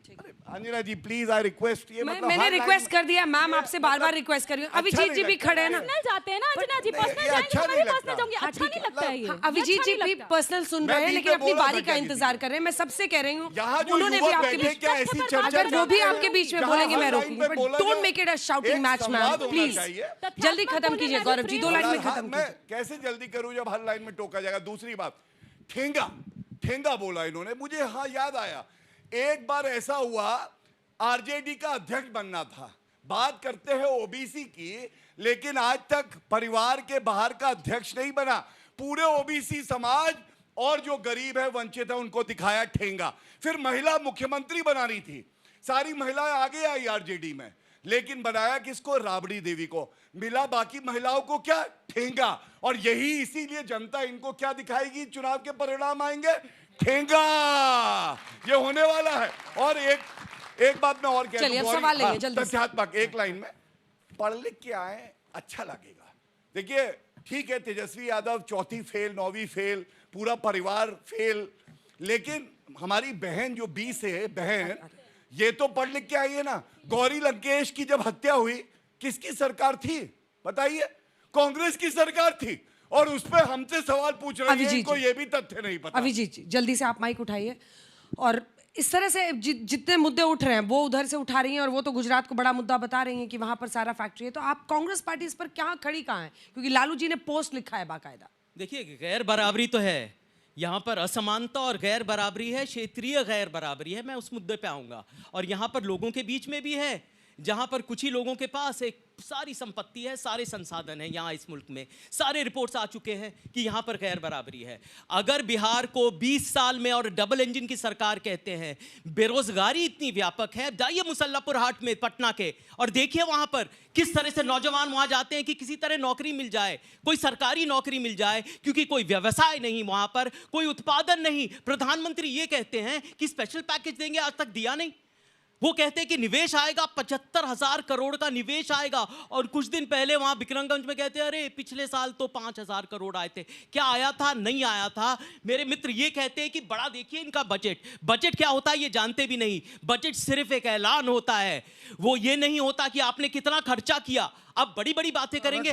अंजना जी प्लीज, आई रिक्वेस्ट। ये मैंने रिक्वेस्ट कर दिया मैम, आपसे बार-बार रिक्वेस्ट कर रही हूं। अभिजीत जी भी खड़े हैं ना, पर्सनल जाते हैं ना अंजना जी, पर्सनल जाएंगे, पर्सनल जाऊंगी, अच्छा नहीं लगता है ये। अभिजीत जी भी पर्सनल सुन रहे हैं, लेकिन अपनी बारी का इंतजार कर रहे हैं। मैं सबसे कह रही हूं, उन्होंने भी आपके बीच, अगर वो भी आपके बीच में बोलेंगे मैं रोकूंगी, but don't make it a shouting match ma'am, please. जल्दी खत्म कीजिए गौरव जी, 2 लाइन में खत्म कीजिए। कैसे जल्दी करूं जब हर लाइन में टोका जाएगा। दूसरी बात, ठेंगा बोला इन्होंने, मुझे हाँ याद आया, एक बार ऐसा हुआ आरजेडी का अध्यक्ष बनना था, बात करते हैं ओबीसी की, लेकिन आज तक परिवार के बाहर का अध्यक्ष नहीं बना। पूरे ओबीसी समाज और जो गरीब है, वंचित है, उनको दिखाया ठेंगा। फिर महिला मुख्यमंत्री बनानी थी, सारी महिलाएं आगे आई आरजेडी में, लेकिन बनाया किसको? राबड़ी देवी को। मिला बाकी महिलाओं को क्या? ठेंगा। और यही इसीलिए जनता इनको क्या दिखाएगी, चुनाव के परिणाम आएंगे, ठेंगा। ये होने वाला है। और एक बात मैं और चलिए अब सवाल लेंगे जल्दी। तथ्यात्मक एक लाइन में, पढ़ लिख के आए, अच्छा लगेगा। देखिए ठीक है, तेजस्वी यादव 4वीं फेल, 9वीं फेल, पूरा परिवार फेल, लेकिन हमारी बहन जो 20 है बहन, ये तो पढ़ लिख के आई है ना। गौरी लंकेश की जब हत्या हुई, किसकी सरकार थी बताइए? कांग्रेस की सरकार थी, और उस पर हमसे सवाल पूछ रहे हैं, इनको ये भी तथ्य नहीं पता। अभिजीत जी जल्दी से आप माइक उठाइए। और इस तरह से जितने मुद्दे उठ रहे हैं वो उधर से उठा रही हैं, और वो तो गुजरात को बड़ा मुद्दा बता रही हैं कि वहां पर सारा फैक्ट्री है। तो आप कांग्रेस पार्टी इस पर क्या खड़ी कहाँ है? क्योंकि लालू जी ने पोस्ट लिखा है बाकायदा। देखिए, गैर बराबरी तो है यहाँ पर, असमानता और गैर बराबरी है, क्षेत्रीय गैर बराबरी है, मैं उस मुद्दे पे आऊँगा। और यहाँ पर लोगों के बीच में भी है, जहाँ पर कुछ ही लोगों के पास एक सारी संपत्ति है, सारे संसाधन हैं यहाँ इस मुल्क में, सारे रिपोर्ट्स आ चुके हैं कि यहाँ पर गैर बराबरी है। अगर बिहार को 20 साल में और डबल इंजन की सरकार कहते हैं, बेरोजगारी इतनी व्यापक है, जाइए मुसल्लापुर हाट में पटना के और देखिए वहाँ पर किस तरह से नौजवान वहाँ जाते हैं कि किसी तरह नौकरी मिल जाए, कोई सरकारी नौकरी मिल जाए, क्योंकि कोई व्यवसाय नहीं वहाँ पर, कोई उत्पादन नहीं। प्रधानमंत्री ये कहते हैं कि स्पेशल पैकेज देंगे, आज तक दिया नहीं। वो कहते हैं कि निवेश आएगा, 75,000 करोड़ का निवेश आएगा, और कुछ दिन पहले वहां बिक्रमगंज में कहते हैं अरे पिछले साल तो 5,000 करोड़ आए थे। क्या आया था? नहीं आया था। मेरे मित्र ये कहते हैं कि बड़ा देखिए इनका बजट क्या होता है ये जानते भी नहीं। बजट सिर्फ एक ऐलान होता है, वो ये नहीं होता कि आपने कितना खर्चा किया। अब बड़ी बड़ी बातें करेंगे,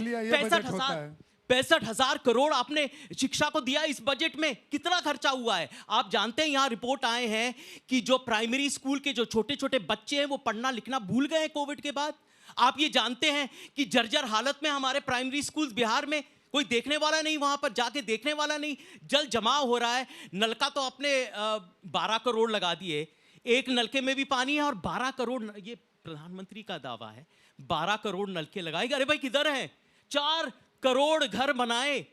65,000 करोड़ आपने शिक्षा को दिया इस बजट में, कितना खर्चा हुआ है आप जानते हैं? यहां रिपोर्ट आए हैं कि जो प्राइमरी स्कूल के जो छोटे छोटे बच्चे हैं वो पढ़ना लिखना भूल गए कोविड के बाद। आप ये जानते हैं कि जर्जर हालत में हमारे प्राइमरी स्कूल बिहार में, कोई देखने वाला नहीं, वहां पर जाके देखने वाला नहीं, जल जमाव हो रहा है। नलका तो आपने 12 करोड़ लगा दिए, एक नलके में भी पानी है, और 12 करोड़, ये प्रधानमंत्री का दावा है 12 करोड़ नलके लगाएगा। अरे भाई किधर हैं? 4 करोड़ घर बनाए,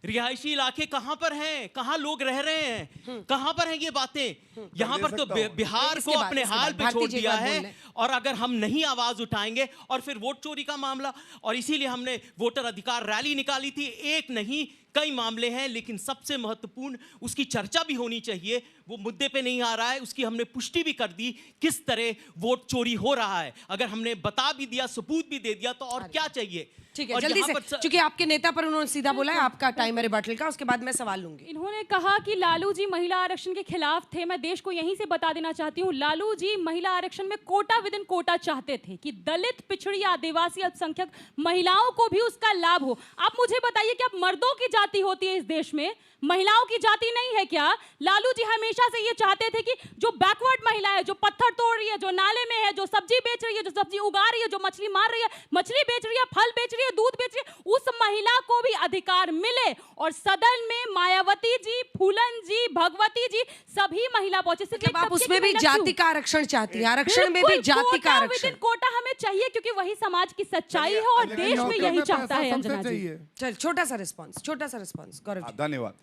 रिहायशी इलाके कहां पर हैं? कहां लोग रह रहे हैं? कहां पर हैं ये बातें? यहां पर तो बिहार को अपने हाल पे छोड़ दिया है। और अगर हम नहीं आवाज उठाएंगे, और फिर वोट चोरी का मामला, और इसीलिए हमने वोटर अधिकार रैली निकाली थी। एक नहीं कई मामले हैं, लेकिन सबसे महत्वपूर्ण उसकी चर्चा भी होनी चाहिए। वो मुद्दे पे नहीं आ रहा है, उसकी हमने पुष्टि भी कर दी किस तरह वोट चोरी हो रहा है। अगर हमने बता भी दिया, सबूत भी दे दिया, तो और क्या चाहिए? ठीक है, जल्दी से, क्योंकि आपके नेता पर उन्होंने सीधा बोला है, आपका टाइम है रिबटल का, उसके बाद मैं सवाल लूंगी। इन्होंने कहा कि लालू जी महिला आरक्षण के खिलाफ थे। मैं देश को यहीं से बता देना चाहती हूँ, लालू जी महिला आरक्षण में कोटा विद इन कोटा चाहते थे कि दलित, पिछड़ी, आदिवासी, अल्पसंख्यक महिलाओं को भी उसका लाभ हो। आप मुझे बताइए कि अब मर्दों की जाति होती है इस देश में, महिलाओं की जाति नहीं है क्या? लालू जी हमेशा से ये चाहते थे कि जो बैकवर्ड महिला है, जो पत्थर तोड़ रही है, जो नाले में है, जो सब्जी बेच रही है, जो सब्जी उगा रही है, जो मछली मार रही है, मछली बेच रही है, फल बेच रही है, दूध बेच रही है, उस महिला को भी अधिकार मिले। और सदन में मायावती जी, फूलन जी, भगवती जी, सभी महिला पहुंचे। मतलब आप उसमें भी जाति का आरक्षण चाहती हैं, आरक्षण में भी जाति का आरक्षण, कोटा हमें चाहिए, क्योंकि वही समाज की सच्चाई है और देश में यही चाहता है। अंजना जी, चल छोटा सा रिस्पॉन्स गौरव जी। धन्यवाद।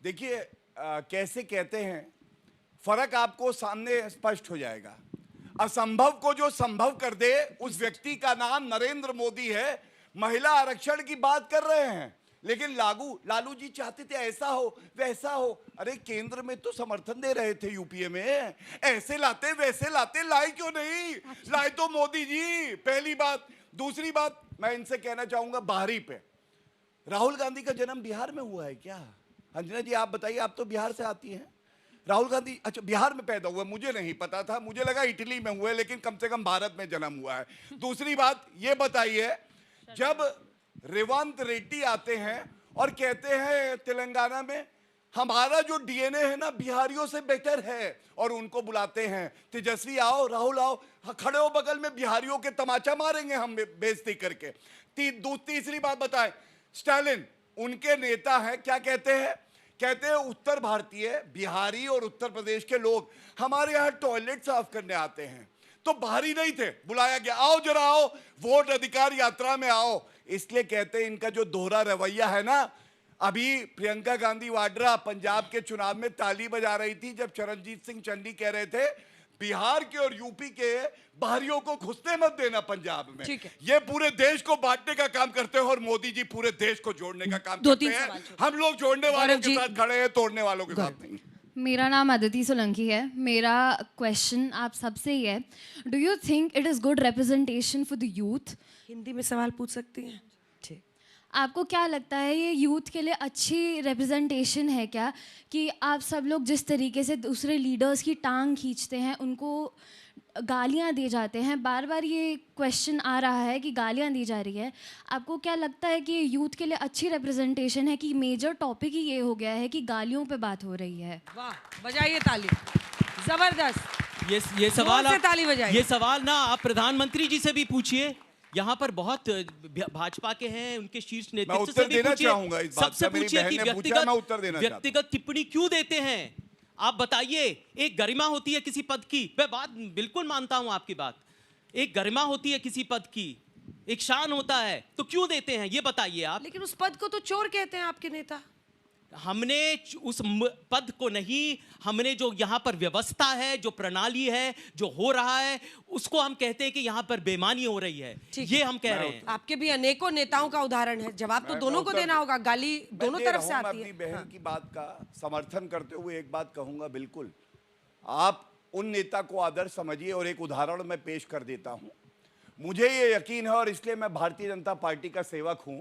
देखिए कैसे कहते हैं, फर्क आपको सामने स्पष्ट हो जाएगा। असंभव को जो संभव कर दे उस व्यक्ति का नाम नरेंद्र मोदी है। महिला आरक्षण की बात कर रहे हैं, लेकिन लालू जी चाहते थे ऐसा हो वैसा हो। अरे केंद्र में तो समर्थन दे रहे थे, यूपीए में ऐसे लाते वैसे लाते, लाए क्यों नहीं? लाए तो मोदी जी, पहली बात। दूसरी बात मैं इनसे कहना चाहूंगा, बाहरी पे राहुल गांधी का जन्म बिहार में हुआ है क्या? अंजना जी आप बताइए, आप तो बिहार से आती हैं। राहुल गांधी अच्छा बिहार में पैदा हुआ, मुझे नहीं पता था, मुझे लगा इटली में हुए, लेकिन कम से कम भारत में जन्म हुआ है। दूसरी बात ये बताइए, जब रेवंत रेड्डी आते हैं और कहते हैं तेलंगाना में हमारा जो डीएनए है ना बिहारियों से बेटर है, और उनको बुलाते हैं तेजस्वी आओ, राहुल आओ, खड़े हो बगल में, बिहारियों के तमाचा मारेंगे हम बेइज्जती करके। तीसरी बात बताएं, स्टालिन उनके नेता हैं, क्या कहते हैं? कहते हैं उत्तर भारतीय बिहारी और उत्तर प्रदेश के लोग हमारे यहाँ टॉयलेट साफ करने आते हैं, तो बाहरी नहीं थे, बुलाया गया, आओ जरा आओ, वोट अधिकार यात्रा में आओ। इसलिए कहते हैं इनका जो दोहरा रवैया है ना। अभी प्रियंका गांधी वाड्रा पंजाब के चुनाव में ताली बजा रही थी जब चरणजीत सिंह चन्नी कह रहे थे बिहार के और यूपी के बाहरियों को घुसने मत देना पंजाब में। ये पूरे देश को बांटने का काम करते हैं और मोदी जी पूरे देश को जोड़ने का काम करते हैं। हम लोग जोड़ने वालों के साथ खड़े हैं, तोड़ने वालों के साथ नहीं। मेरा नाम अदिति सोलंकी है। मेरा क्वेश्चन आप सबसे ही है, do you think it is good representation for the youth? Hindi में सवाल पूछ सकती हैं? ठीक। आपको क्या लगता है ये यूथ के लिए अच्छी रिप्रेजेंटेशन है क्या, कि आप सब लोग जिस तरीके से दूसरे लीडर्स की टांग खींचते हैं, उनको गालियां दी जाते हैं, बार बार ये क्वेश्चन आ रहा है कि गालियां दी जा रही है, आपको क्या लगता है कि यूथ के लिए अच्छी रिप्रेजेंटेशन है कि मेजर टॉपिक ही ये हो गया है कि गालियों पे बात हो रही है? वाह, बजाइए ताली, जबरदस्त। ये सवाल ताली बजाइए। ये सवाल ना आप प्रधानमंत्री जी से भी पूछिए, यहाँ पर बहुत भाजपा के हैं, उनके शीर्ष नेतृत्व से भी पूछिए, सबसे पूछिए कि व्यक्तिगत टिप्पणी क्यों देते हैं। आप बताइए, एक गरिमा होती है किसी पद की, मैं बात बिल्कुल मानता हूं आपकी बात, एक गरिमा होती है किसी पद की, एक शान होता है, तो क्यों देते हैं ये बताइए आप। लेकिन उस पद को तो चोर कहते हैं आपके नेता। हमने उस पद को नहीं, हमने जो यहाँ पर व्यवस्था है, जो प्रणाली है, जो हो रहा है, उसको हम कहते हैं कि यहाँ पर बेईमानी हो रही है, ये हम कह रहे हैं। आपके भी अनेकों नेताओं का उदाहरण है, जवाब तो दोनों को देना होगा, गाली दोनों तरफ से आती है। अपनी बहन की बात का समर्थन करते हुए एक बात कहूंगा, बिल्कुल आप उन नेता को आदर्श समझिए, और एक उदाहरण मैं पेश कर देता हूं। मुझे ये यकीन है, और इसलिए मैं भारतीय जनता पार्टी का सेवक हूं,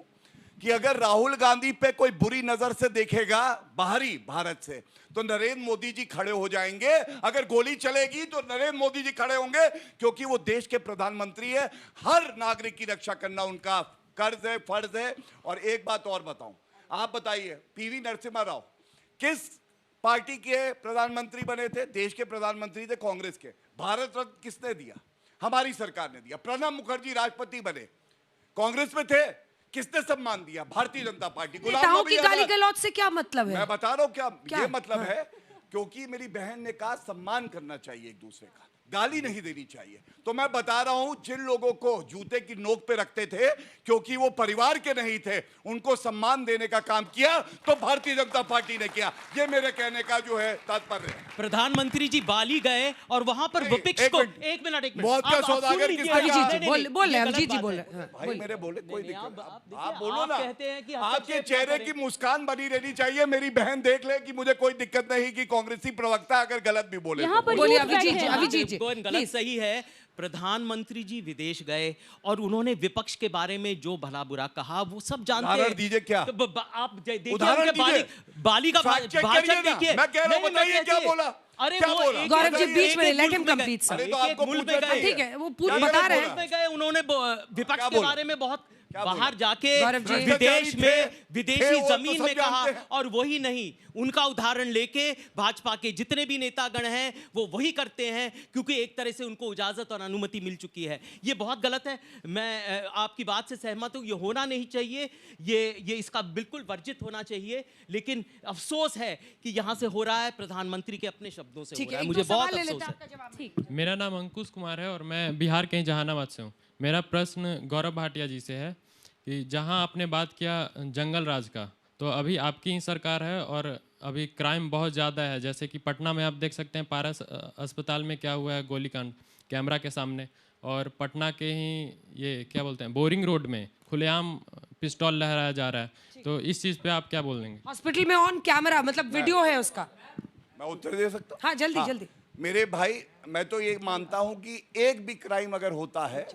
कि अगर राहुल गांधी पे कोई बुरी नजर से देखेगा बाहरी भारत से, तो नरेंद्र मोदी जी खड़े हो जाएंगे। अगर गोली चलेगी तो नरेंद्र मोदी जी खड़े होंगे, क्योंकि वो देश के प्रधानमंत्री है, हर नागरिक की रक्षा करना उनका कर्ज है, फर्ज है। और एक बात और बताऊं, आप बताइए, पीवी नरसिम्हा राव किस पार्टी के प्रधानमंत्री बने थे? देश के प्रधानमंत्री थे कांग्रेस के। भारत रत्न किसने दिया? हमारी सरकार ने दिया। प्रणब मुखर्जी राष्ट्रपति बने, कांग्रेस में थे, किसने सम्मान दिया? भारतीय जनता पार्टी। नेताओं की गाली गलौज से क्या मतलब है? मैं बता रहा हूं क्या ये मतलब है, क्योंकि मेरी बहन ने कहा सम्मान करना चाहिए एक दूसरे का, गाली नहीं देनी चाहिए। तो मैं बता रहा हूं, जिन लोगों को जूते की नोक पे रखते थे क्योंकि वो परिवार के नहीं थे, उनको सम्मान देने का काम किया तो भारतीय जनता पार्टी ने किया। ये मेरे कहने का जो है तात्पर्य है। प्रधानमंत्री जी बाली गए और वहां पर विपक्ष को एक मिनट बहुत का सौदागर बोल अभिजीत जी बोल भाई मेरे बोले कोई दिक्कत, आप बोलो ना। कहते हैं कि आपके चेहरे की मुस्कान बनी रहनी चाहिए। मेरी बहन देख ले कि मुझे कोई दिक्कत नहीं कि कांग्रेसी प्रवक्ता अगर गलत भी बोले। अभिजीत जी गलत सही है। प्रधानमंत्री जी विदेश गए और उन्होंने विपक्ष के बारे में जो भला बुरा कहा वो सब जानते हैं। उदाहरण दीजिए क्या? आप देखिए बाली का भाषण देखिए। मैं कह रहा हूं, बताइए क्या बोला? अरे गौरव जी बीच में लेट हिम कंप्लीट सर। मुल्क में गए, ठीक है वो बता रहे हैं, गए उन्होंने विपक्ष के बारे में बहुत बाहर जाके गौरव जी। विदेश में थे, विदेशी वो तो जमीन सब में कहा, जानते हैं। और वही नहीं, उनका उदाहरण लेके भाजपा के जितने भी नेतागण हैं वो वही करते हैं, क्योंकि एक तरह से उनको इजाजत और अनुमति मिल चुकी है। ये बहुत गलत है। मैं आपकी बात से सहमत हूँ, ये होना नहीं चाहिए, ये इसका बिल्कुल वर्जित होना चाहिए। लेकिन अफसोस है कि यहाँ से हो रहा है, प्रधानमंत्री के अपने शब्दों से हो रहा है। मुझे बहुत अफसोस है। मेरा नाम अंकुश कुमार है और मैं बिहार के जहानाबाद से हूँ। मेरा प्रश्न गौरव भाटिया जी से है कि जहाँ आपने बात किया जंगल राज का, तो अभी आपकी ही सरकार है और अभी क्राइम बहुत ज़्यादा है। जैसे कि पटना में आप देख सकते हैं पारस अस्पताल में क्या हुआ है, गोलीकांड कैमरा के सामने। और पटना के ही ये क्या बोलते हैं बोरिंग रोड में खुलेआम पिस्तौल लहराया जा रहा है। तो इस चीज़ पे आप क्या बोल देंगे? हॉस्पिटल में ऑन कैमरा, मतलब वीडियो है उसका। मैं उत्तर दे सकता हूँ? हाँ जल्दी जल्दी। मेरे भाई, मैं तो ये मानता हूं कि एक भी क्राइम अगर होता है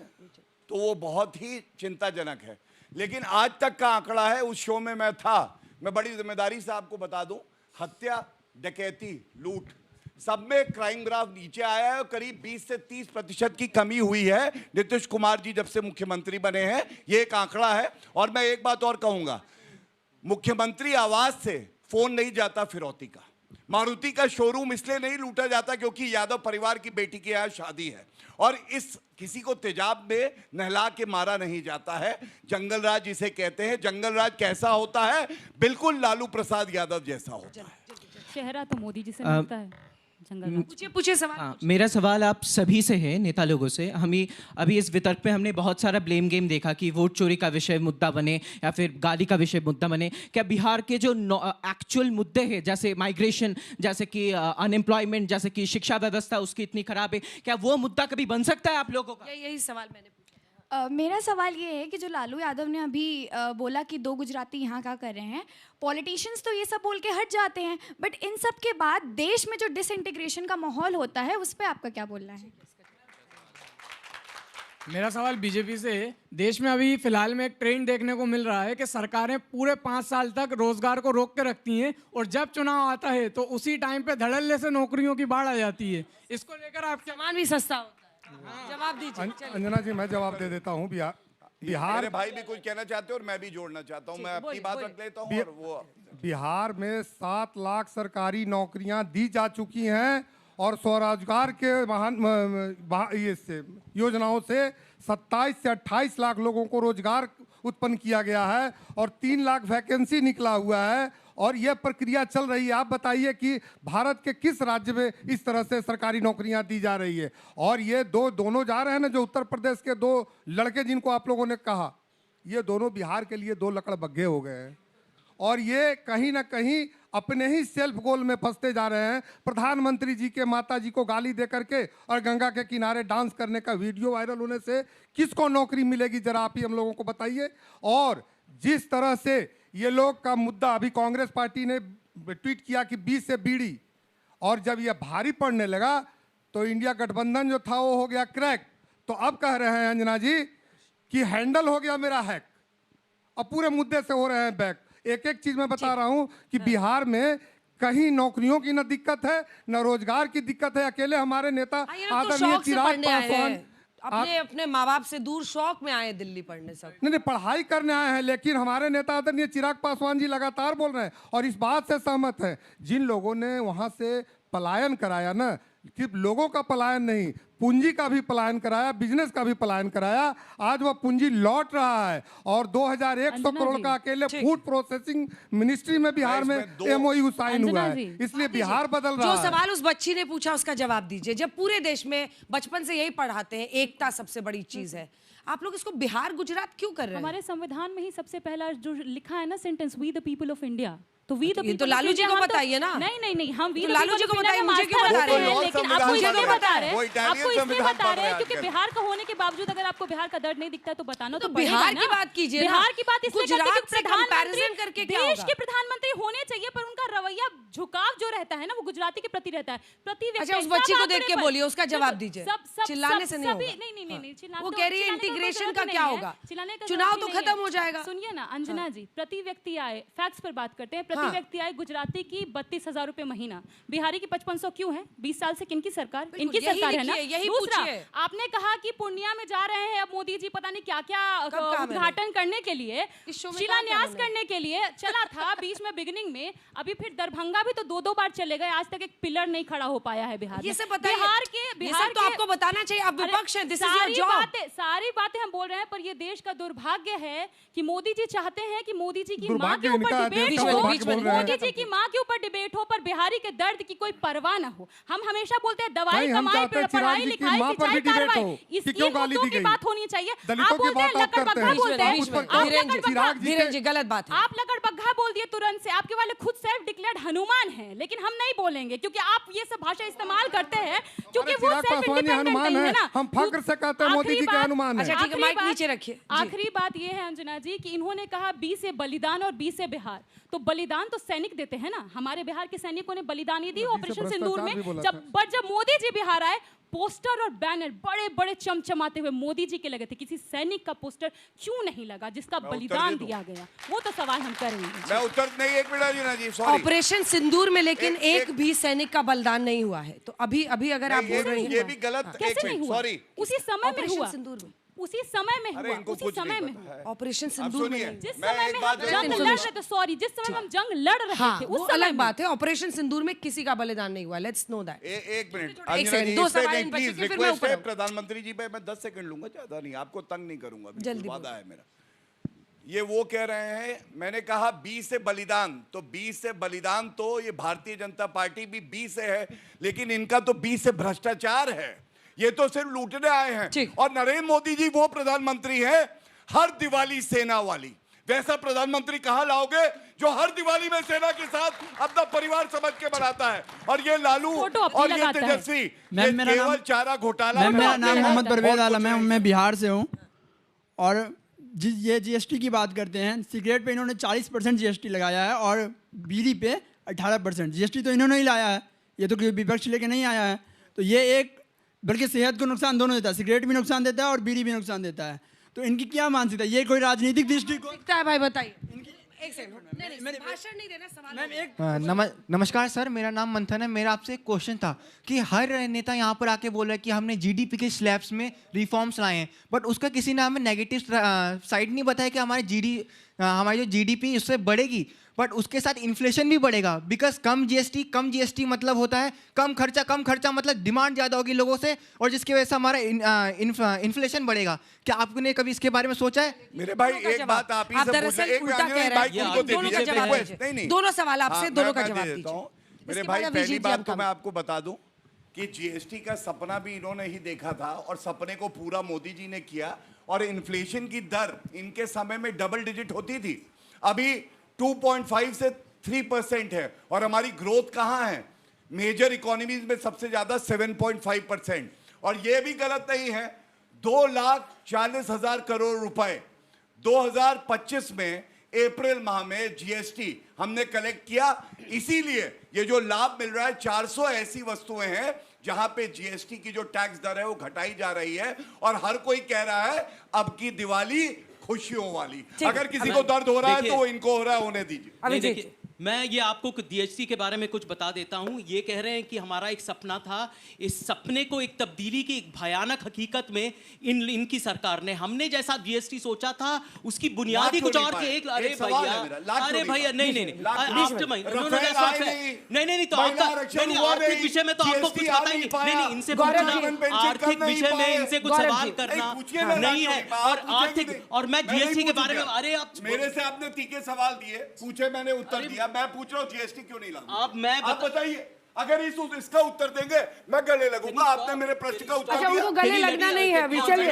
तो वो बहुत ही चिंताजनक है। लेकिन आज तक का आंकड़ा है, उस शो में मैं था, मैं बड़ी जिम्मेदारी से आपको बता दूं, हत्या, डकैती, लूट, सब में क्राइम ग्राफ नीचे आया है और करीब 20 से 30% की कमी हुई है नीतीश कुमार जी जब से मुख्यमंत्री बने हैं। ये एक आंकड़ा है। और मैं एक बात और कहूंगा, मुख्यमंत्री आवास से फोन नहीं जाता फिरौती का, मारुति का शोरूम इसलिए नहीं लूटा जाता क्योंकि यादव परिवार की बेटी के यहाँ शादी है, और इस किसी को तेजाब में नहला के मारा नहीं जाता है। जंगल राज इसे कहते हैं। जंगल राज कैसा होता है? बिल्कुल लालू प्रसाद यादव जैसा होता है। चेहरा तो मोदी जी से मिलता है। पूछिए सवाल। मेरा सवाल आप सभी से है, नेता लोगों से। अभी इस वितर्क पे हमने बहुत सारा ब्लेम गेम देखा कि वोट चोरी का विषय मुद्दा बने या फिर गाली का विषय मुद्दा बने। क्या बिहार के जो एक्चुअल मुद्दे हैं, जैसे माइग्रेशन, जैसे कि अनएम्प्लॉयमेंट, जैसे कि शिक्षा व्यवस्था उसकी इतनी खराब है, क्या वो मुद्दा कभी बन सकता है आप लोगों का? यही सवाल मैंने मेरा सवाल ये है कि जो लालू यादव ने अभी बोला कि 2 गुजराती यहाँ का कर रहे हैं, पॉलिटिशियंस तो ये सब बोल के हट जाते हैं, बट इन सब के बाद देश में जो डिसइंटीग्रेशन का माहौल होता है उस पर आपका क्या बोलना है? मेरा सवाल बीजेपी से है। देश में अभी फिलहाल में एक ट्रेंड देखने को मिल रहा है कि सरकारें पूरे 5 साल तक रोजगार को रोक के रखती हैं और जब चुनाव आता है तो उसी टाइम पे धड़ल्ले से नौकरियों की बाढ़ आ जाती है। इसको लेकर आप सामान भी सस्ता होता है। जवाब दीजिए। अंजना जी, मैं जवाब दे देता हूँ। बिहार मेरे भाई भी कुछ कहना चाहते हैं और मैं भी जोड़ना चाहता हूँ। मैं अपनी बात रख लेता हूँ और वो बिहार में 7 लाख सरकारी नौकरियां दी जा चुकी हैं और स्वरोजगार के योजनाओं से 27 से 28 लाख लोगों को रोजगार उत्पन्न किया गया है और 3 लाख वैकेंसी निकला हुआ है और यह प्रक्रिया चल रही है। आप बताइए कि भारत के किस राज्य में इस तरह से सरकारी नौकरियां दी जा रही है? और ये दोनों जा रहे हैं ना, जो उत्तर प्रदेश के 2 लड़के जिनको आप लोगों ने कहा, ये दोनों बिहार के लिए 2 लकड़बग्घे हो गए हैं और ये कहीं ना कहीं अपने ही सेल्फ गोल में फंसते जा रहे हैं। प्रधानमंत्री जी के माता जी को गाली दे करके और गंगा के किनारे डांस करने का वीडियो वायरल होने से किसको नौकरी मिलेगी, जरा आप ही हम लोगों को बताइए। और जिस तरह से ये लोग का मुद्दा, अभी कांग्रेस पार्टी ने ट्वीट किया कि 20 से बीड़ी, और जब ये भारी पड़ने लगा तो इंडिया गठबंधन जो था वो हो गया क्रैक। तो अब कह रहे हैं अंजना जी कि हैंडल हो गया मेरा हैक, अब पूरे मुद्दे से हो रहे हैं बैक। एक एक चीज मैं बता रहा हूं कि बिहार में कहीं नौकरियों की न दिक्कत है न रोजगार की दिक्कत है। अकेले हमारे नेता आदरणीय चिराग पासवान अपने माँ बाप से दूर शौक में आए दिल्ली पढ़ने सब। नहीं, पढ़ाई करने आए हैं, लेकिन हमारे नेता आदरणीय चिराग पासवान जी लगातार बोल रहे हैं और इस बात से सहमत है, जिन लोगों ने वहां से पलायन कराया ना, सिर्फ लोगों का पलायन नहीं, पूंजी का भी पलायन कराया, बिजनेस का भी पलायन कराया, आज वह पूंजी लौट रहा है। और 2100 करोड़ का अकेले फूड प्रोसेसिंग मिनिस्ट्री में बिहार में MOU साइन हुआ है, इसलिए बिहार बदल रहा है। जो सवाल उस बच्ची ने पूछा उसका जवाब दीजिए। जब पूरे देश में बचपन से यही पढ़ाते हैं, एकता सबसे बड़ी चीज है, आप लोग इसको बिहार गुजरात क्यों कर रहे हैं? हमारे संविधान में ही सबसे पहला जो लिखा है ना sentence, we the people of India, तो वी द तो लालू जी को बताइए ना। नहीं, हम वी लालू जी को बताइए, मुझे क्यों बता रहे हैं? लेकिन आपको इसलिए बता रहे हैं, आपको इसलिए बता रहे हैं क्योंकि बिहार का होने के बावजूद अगर आपको बिहार का दर्द नहीं दिखता है तो बताना तो बिहार की बात कीजिए। बिहार की बात इसलिए गुजरात से कंपैरिजन करके क्या होगा? देश के प्रधानमंत्री होने चाहिए, पर उनका रवैया झुकाव जो रहता है ना वो गुजराती के प्रति रहता है। प्रति व्यक्ति। अच्छा, उस बच्ची को देख के बोलिए, उसका जवाब दीजिए। चिल्लाने से नहीं होगा। नहीं, वो कह रही है इंटीग्रेशन का क्या होगा, चुनाव तो खत्म हो जाएगा। सुनिए ना अंजना जी, प्रति व्यक्ति आए, फैक्ट्स पर बात करते हैं। प्रति व्यक्ति आए गुजराती की 32,000 रुपए महीना, बिहारी की 5500 क्यों है? 20 साल से किनकी सरकार? इनकी सरकार है ना। दूसरा, आपने कहा कि पूर्णिया में जा रहे हैं अब मोदी जी पता नहीं क्या क्या कहा उद्घाटन करने के लिए, इस शो में शिलान्यास करने के लिए चला था बीच में बिगिनिंग में। अभी फिर दरभंगा भी तो 2-2 बार चले गए, आज तक एक पिलर नहीं खड़ा हो पाया है बिहार ये में। सब बताइए, बिहार तो आपको बताना चाहिए, आप विपक्ष हैं, दिस इज योर जॉब। सारी बातें हम बोल रहे हैं, पर ये देश का दुर्भाग्य है कि मोदी जी चाहते हैं कि मोदी जी की माँ दुर्भाग्य के ऊपर इनका डिबेट है, हो, दुर्भाग्य बोल रहे हैं। मोदी जी की माँ के ऊपर डिबेट हो, पर बिहारी के दर्द की कोई परवाह न हो। हम हमेशा बोलते हैं दवाई नहीं, हम कमाई चाहते हैं पढ़ाई चिराग जी की लिखाई माँ पर सिंचाई भी डिबेट कार्रवाई, हो इस कि क्यों गाली मुद्दों दी की गई। बात होनी चाहिए। दलितों आप की बोलते हैं बात आप लकड़ करते बग्घा हैं। बोलते हैं, बीच में, आप धीरेन्द्र लकड़ जी, बग्घा चिराग जी धीरेन्द्र जी गलत बात है। आप लकड़ बग्घा बोल दिए तुरंत से, आपके वाले खुद सेल्फ डिक्लेयर्ड हनुमान हैं, लेकिन हम नहीं बोलेंगे क्योंकि आप ये सब भाषा इस्तेमाल करते हैं क्योंकि वो चिराग सेल्फ पासवान इंडिपेंडेंट हनुमान नहीं है है, ना। हम फख्र से कहते हैं मोदी जी के हनुमान है। अच्छा ठीक है, माइक नीचे रखिए जी। आखिरी बात ये है अंजना जी कि इन्होंने कहा 20 से बलिदान और 20 से बिहार, तो बलिदान तो सैनिक देते हैं ना, हमारे बिहार के सैनिकों ने बलिदानी दी ऑपरेशन सिंदूर में। जब मोदी जी बिहार आए, पोस्टर और बैनर बड़े बड़े चमचमाते हुए मोदी जी के लगे थे, किसी सैनिक का पोस्टर क्यों नहीं लगा जिसका बलिदान दिया गया? वो तो सवाल हम करेंगे। मैं उत्तर नहीं, एक मिनट जीना जी, सॉरी। ऑपरेशन सिंदूर में लेकिन एक भी सैनिक का बलिदान नहीं हुआ है, तो अभी अगर आप बोल रहे हैं ये भी गलत, कैसे नहीं हुआ? सॉरी, उसी समय में हुआ, सिंदूर में उसी समय में हुआ, उसी समय में हुआ ऑपरेशन सिंदूर में। जिस समय में हम जंग लड़ रहे थे, सॉरी, जिस समय हम जंग लड़ रहे थे उस समय अलग बात है। ऑपरेशन सिंदूर में किसी का बलिदान नहीं हुआ, लेट्स नो दैट। एक मिनट, एक सेकंड, दो सवाल इन बच्चे के, फिर मैं ऊपर आऊं। प्रधानमंत्री जी पे मैं 10 सेकंड लूंगा, ज्यादा नहीं, आपको तंग नहीं करूंगा, जल्दी वादा है मेरा। ये वो कह रहे हैं, मैंने कहा 20 से बलिदान, तो 20 से बलिदान तो ये भारतीय जनता पार्टी भी 20 से है, लेकिन इनका तो 20 से भ्रष्टाचार है। ये तो सिर्फ लूटने आए हैं। और नरेंद्र मोदी जी वो प्रधानमंत्री हैं हर दिवाली सेना वाली। वैसा प्रधानमंत्री कहां लाओगे जो हर दिवाली में सेना के साथ अपना परिवार समझ के बनाता है? और ये लालू और ये तेजस्वी केवल चारा घोटाला। मेरा नाम मोहम्मद परवेज आलम है, मैं बिहार से हूँ। और ये जीएसटी की बात करते हैं, सिगरेट पे इन्होंने 40% जीएसटी लगाया है और बीड़ी पे 18%। जीएसटी तो इन्होंने ही लाया है, ये तो विपक्ष लेके नहीं आया है। तो ये एक, बल्कि सेहत को नुकसान दोनों देता है, सिगरेट भी नुकसान देता है और बीड़ी भी नुकसान देता है। तो इनकी क्या मानसिकता है? ये कोई राजनीतिक दृष्टिकोण है? भाई बताइए। एक सेकंड, भाषण नहीं देना, सवाल। नमस्कार सर, मेरा नाम मंथन है। मेरा आपसे एक क्वेश्चन था कि हर नेता यहाँ पर आके बोल रहा है कि हमने जीडीपी के स्लैब्स में रिफॉर्म्स लाए हैं, बट उसका किसी ने हमें नेगेटिव साइड नहीं बताया कि हमारी जो जीडीपी उससे बढ़ेगी, बट उसके साथ इन्फ्लेशन भी बढ़ेगा। बिकॉज कम जीएसटी मतलब होता है कम खर्चा मतलब डिमांड ज़्यादा होगी लोगों से, और जिसकी वजह से हमारा इन्फ्लेशन बढ़ेगा। क्या आपने कभी इसके बारे में सोचा है? मेरे भाई एक बात आप ही से दरअसल उल्टा कह रहे हैं, दोनों का जवाब दीजिए। दोनों सवाल आपसे, दोनों का जवाब दीजिए। मेरे भाई पहली बात तो मैं आपको बता दूं कि जीएसटी का सपना भी इन्होंने ही देखा था और सपने को पूरा मोदी जी ने किया। और इन्फ्लेशन की दर इनके समय में डबल डिजिट होती थी, अभी 2.5 से 3% है। और हमारी ग्रोथ कहां है? मेजर इकोनॉमीज में सबसे ज्यादा 7.5%। और यह भी गलत नहीं है, 2,40,000 करोड़ रुपए 2025 में अप्रैल माह में जीएसटी हमने कलेक्ट किया। इसीलिए ये जो लाभ मिल रहा है, 400 ऐसी वस्तुएं हैं जहां पे जीएसटी की जो टैक्स दर है वो घटाई जा रही है। और हर कोई कह रहा है अब की दिवाली खुशियों वाली। अगर किसी को दर्द हो रहा है तो वो इनको हो रहा है, होने दीजिए। मैं ये आपको जीएसटी के बारे में कुछ बता देता हूं। ये कह रहे हैं कि हमारा एक सपना था, इस सपने को एक तब्दीली की एक भयानक हकीकत में इनकी सरकार ने, हमने जैसा जीएसटी सोचा था उसकी बुनियादी कुछ और के। अरे भैया नहीं तो आर्थिक विषय में तो आपको कुछ पता ही नहीं। इनसे आर्थिक विषय में इनसे कुछ सवाल करना नहीं है। और आर्थिक, और मैं जीएसटी के बारे में, अरे आप मेरे से आपने तीखे सवाल दिए, पूछे, मैंने उत्तर दिया। मैं पूछ रहा हूँ जीएसटी क्यों नहीं लागू? आप बताइए। अगर इसका उत्तर देंगे मैं गले लगूंगा। आपने मेरे प्रश्न का उत्तर दिया। उनको गले लगना नहीं है, अभी चलिए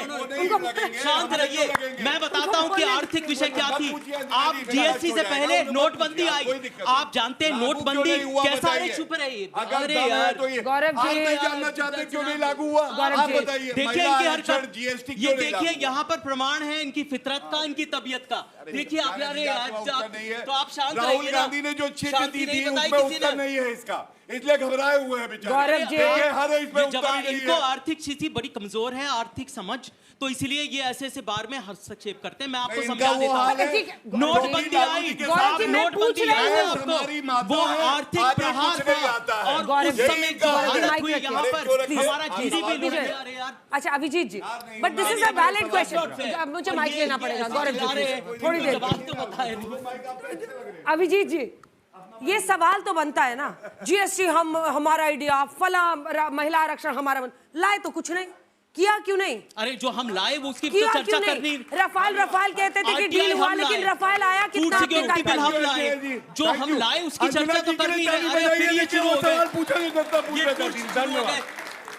शांत रहिए। मैं बताता हूं कि आर्थिक विषय क्या थी। आप जीएसटी से पहले नोटबंदी आई, आप जानते हैं नोटबंदी कैसा है? चुप रहिए। अरे यार गौरव जी जानना चाहते क्यों नहीं लागू हुआ? आप बताइए। देखिए इनकी हरकत, जीएसटी ये देखिए यहाँ पर प्रमाण है इनकी फितरत का, इनकी तबीयत का। देखिए आप, अरे तो आप शांत रहिए। राहुल गांधी ने जो चिट दी थी उसमें उत्तर नहीं है इसका, इसलिए में घबराए हुए हैं बेचारे। गौरव जी, देखिए, हर इस पे जब उतारी गई इनको है। आर्थिक स्थिति बड़ी कमजोर है, आर्थिक समझ, तो इसलिए ये ऐसे बार में हस्तक्षेप करते हैं। मैं आपको इनका समझा वो देता हाल है, हूँ। नोटबंदी आई, नोटबंदी आई है आपको, वो आर्थिक प्रहार था और उस समय जो हालत हुई यहाँ पर हमारा जीडीपी लुट गया। अरे यार, अच्छा Abhijeet ji, but this is a valid question. मुझे माइक लेना पड़ेगा गौरव जी, थोड़ी देर अभिजीत जी, ये सवाल तो बनता है ना, जीएसटी हमारा आइडिया, फला महिला आरक्षण हमारा, लाए तो कुछ नहीं, किया क्यों नहीं? अरे जो हम लाए वो उसकी किया चर्चा क्यों नहीं? करनी। रफाल कहते थे कि डील हुआ, लेकिन रफाल आया कितना? सिक्योरिटी बिल हम लाए, जो हम लाए उसकी चर्चा तो करनी है। अरे फिर ये शुरू हो गए।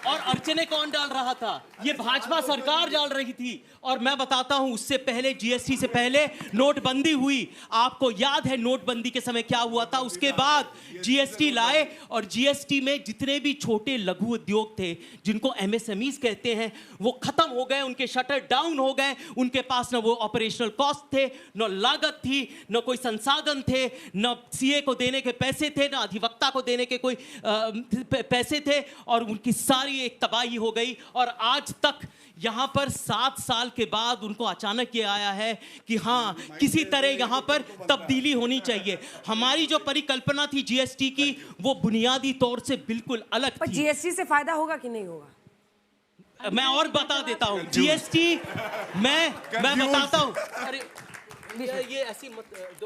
और अड़चने कौन डाल रहा था? ये भाजपा सरकार डाल रही थी। और मैं बताता हूं, उससे पहले, जीएसटी से पहले नोटबंदी हुई। आपको याद है नोटबंदी के समय क्या हुआ था? उसके बाद जीएसटी लाए और जीएसटी में जितने भी छोटे लघु उद्योग थे, जिनको एमएसएमईज कहते हैं, वो खत्म हो गए, उनके शटर डाउन हो गए। उनके पास न वो ऑपरेशनल कॉस्ट थे, न लागत थी, न कोई संसाधन थे, न सीए को देने के पैसे थे, न अधिवक्ता को देने के कोई पैसे थे, और उनकी सारी एक तबाही हो गई। और आज तक यहां पर 7 साल के बाद उनको अचानक ये आया है कि हाँ, किसी तरह यहां पर तब्दीली होनी चाहिए। हमारी जो परिकल्पना थी जीएसटी की, वो बुनियादी तौर से बिल्कुल अलग थी। जीएसटी से फायदा होगा कि नहीं होगा? मैं और बता देता हूं, जीएसटी मैं बताता हूं। अरे ये ऐसी मत,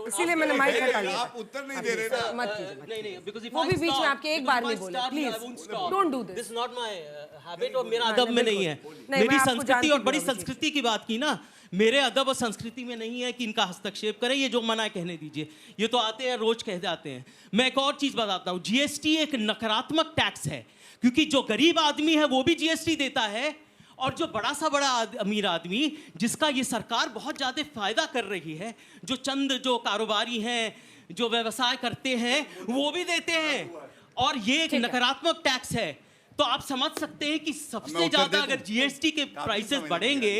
इसीलिए मैंने माइक हटा लिया। आप उत्तर नहीं दे रहे ना। मत कीजिए। नहीं, because if वो I भी बीच में start, आपके एक बार नहीं बोले, please don't do this. This is not my habit और मेरा अदब में नहीं है। मैं मेरी आपको संस्कृति, जानती और हूँ बड़ी अभिजीत। संस्कृति की बात की ना, मेरे अदब और संस्कृति में नहीं है कि इनका हस्तक्षेप करें। ये जो मना है कहने दीजिए, ये तो आते हैं रोज कह जाते हैं। मैं एक और चीज बताता हूँ, जीएसटी एक नकारात्मक टैक्स है, क्योंकि जो गरीब आदमी है वो भी जीएसटी देता है, और जो बड़ा सा बड़ा अमीर आदमी, जिसका ये सरकार बहुत ज़्यादा फायदा कर रही है, जो कारोबारी हैं, जो व्यवसाय करते हैं, वो भी देते हैं। और ये एक नकारात्मक टैक्स है। तो आप समझ सकते हैं कि सबसे ज़्यादा अगर जीएसटी के प्राइसेस बढ़ेंगे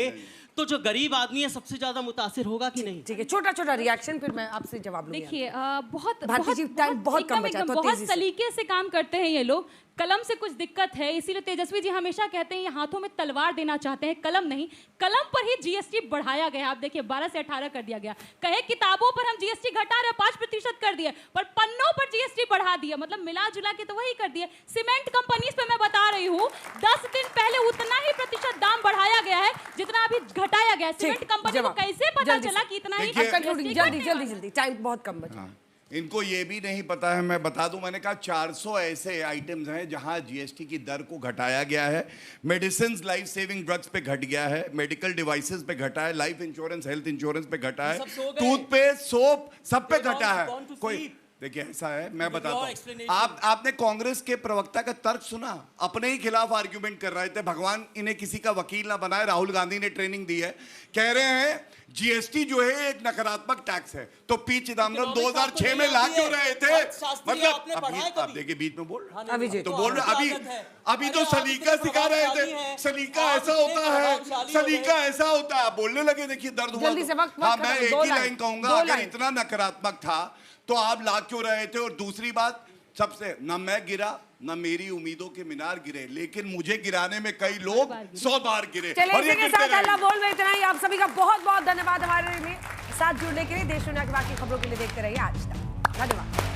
तो जो गरीब आदमी है सबसे ज्यादा मुतासिर होगा कि नहीं? ठीक है, छोटा रिएक्शन, फिर मैं आपसे जवाब लूंगी। देखिए बहुत कम बचा, तो बहुत सलीके से काम करते हैं ये लोग। कलम से कुछ दिक्कत है, इसीलिए तेजस्वी जी हमेशा कहते हैं ये हाथों में तलवार देना चाहते हैं, कलम नहीं। कलम पर ही जीएसटी बढ़ाया गया। आप देखिए 12 से 18 कर दिया गया। कहे किताबों पर हम जीएसटी घटा रहे 5% कर दिए, पर पन्नों पर जीएसटी बढ़ा दिया, मतलब मिला जुला के तो वही कर दिए। सीमेंट कंपनीज पे मैं बता रही हूँ, 10 दिन पहले उतना ही प्रतिशत दाम बढ़ाया गया है जितना अभी घटाया गया है। सीमेंट कंपनी को कैसे पता चला कि इतना ही? जल्दी, टाइम बहुत कम बचा। इनको ये भी नहीं पता है, मैं बता दूं, मैंने कहा 400 ऐसे आइटम्स हैं जहां जीएसटी की दर को घटाया गया है। मेडिसिन, लाइफ सेविंग ड्रग्स पे घट गया है, मेडिकल डिवाइसेस पे घटा है, लाइफ इंश्योरेंस, हेल्थ इंश्योरेंस पे घटा है, टूथपेस्ट, सोप, सब पे घटा है। कोई देखिए ऐसा है, मैं बताता हूँ, आपने कांग्रेस के प्रवक्ता का तर्क सुना? अपने ही खिलाफ आर्ग्यूमेंट कर रहे थे, भगवान इन्हें किसी का वकील ना बनाए, राहुल गांधी ने ट्रेनिंग दी है। कह रहे हैं जीएसटी जो है एक नकारात्मक टैक्स है। तो पी चिदम्बरम 2006 में ला क्यों रहे थे? मतलब आप देखिए बीच में बोल रहे, तो बोल रहे अभी तो सलीका सिखा रहे थे, सलीका ऐसा होता है, सलीका ऐसा होता है, बोलने लगे। देखिए दर्द हुआ। हाँ, मैं एक ही लाइन कहूंगा, अगर इतना नकारात्मक था तो आप ला क्यों रहे थे? और दूसरी बात, सबसे न मैं गिरा न मेरी उम्मीदों के मीनार गिरे, लेकिन मुझे गिराने में कई लोग 100 बार गिरे। चलिए इसी के साथ अल्लाह बोल में इतना ही। आप सभी का बहुत बहुत धन्यवाद हमारे साथ जुड़ने के लिए। देश दुनिया की बाकी खबरों के लिए देखते रहिए आज तक। धन्यवाद।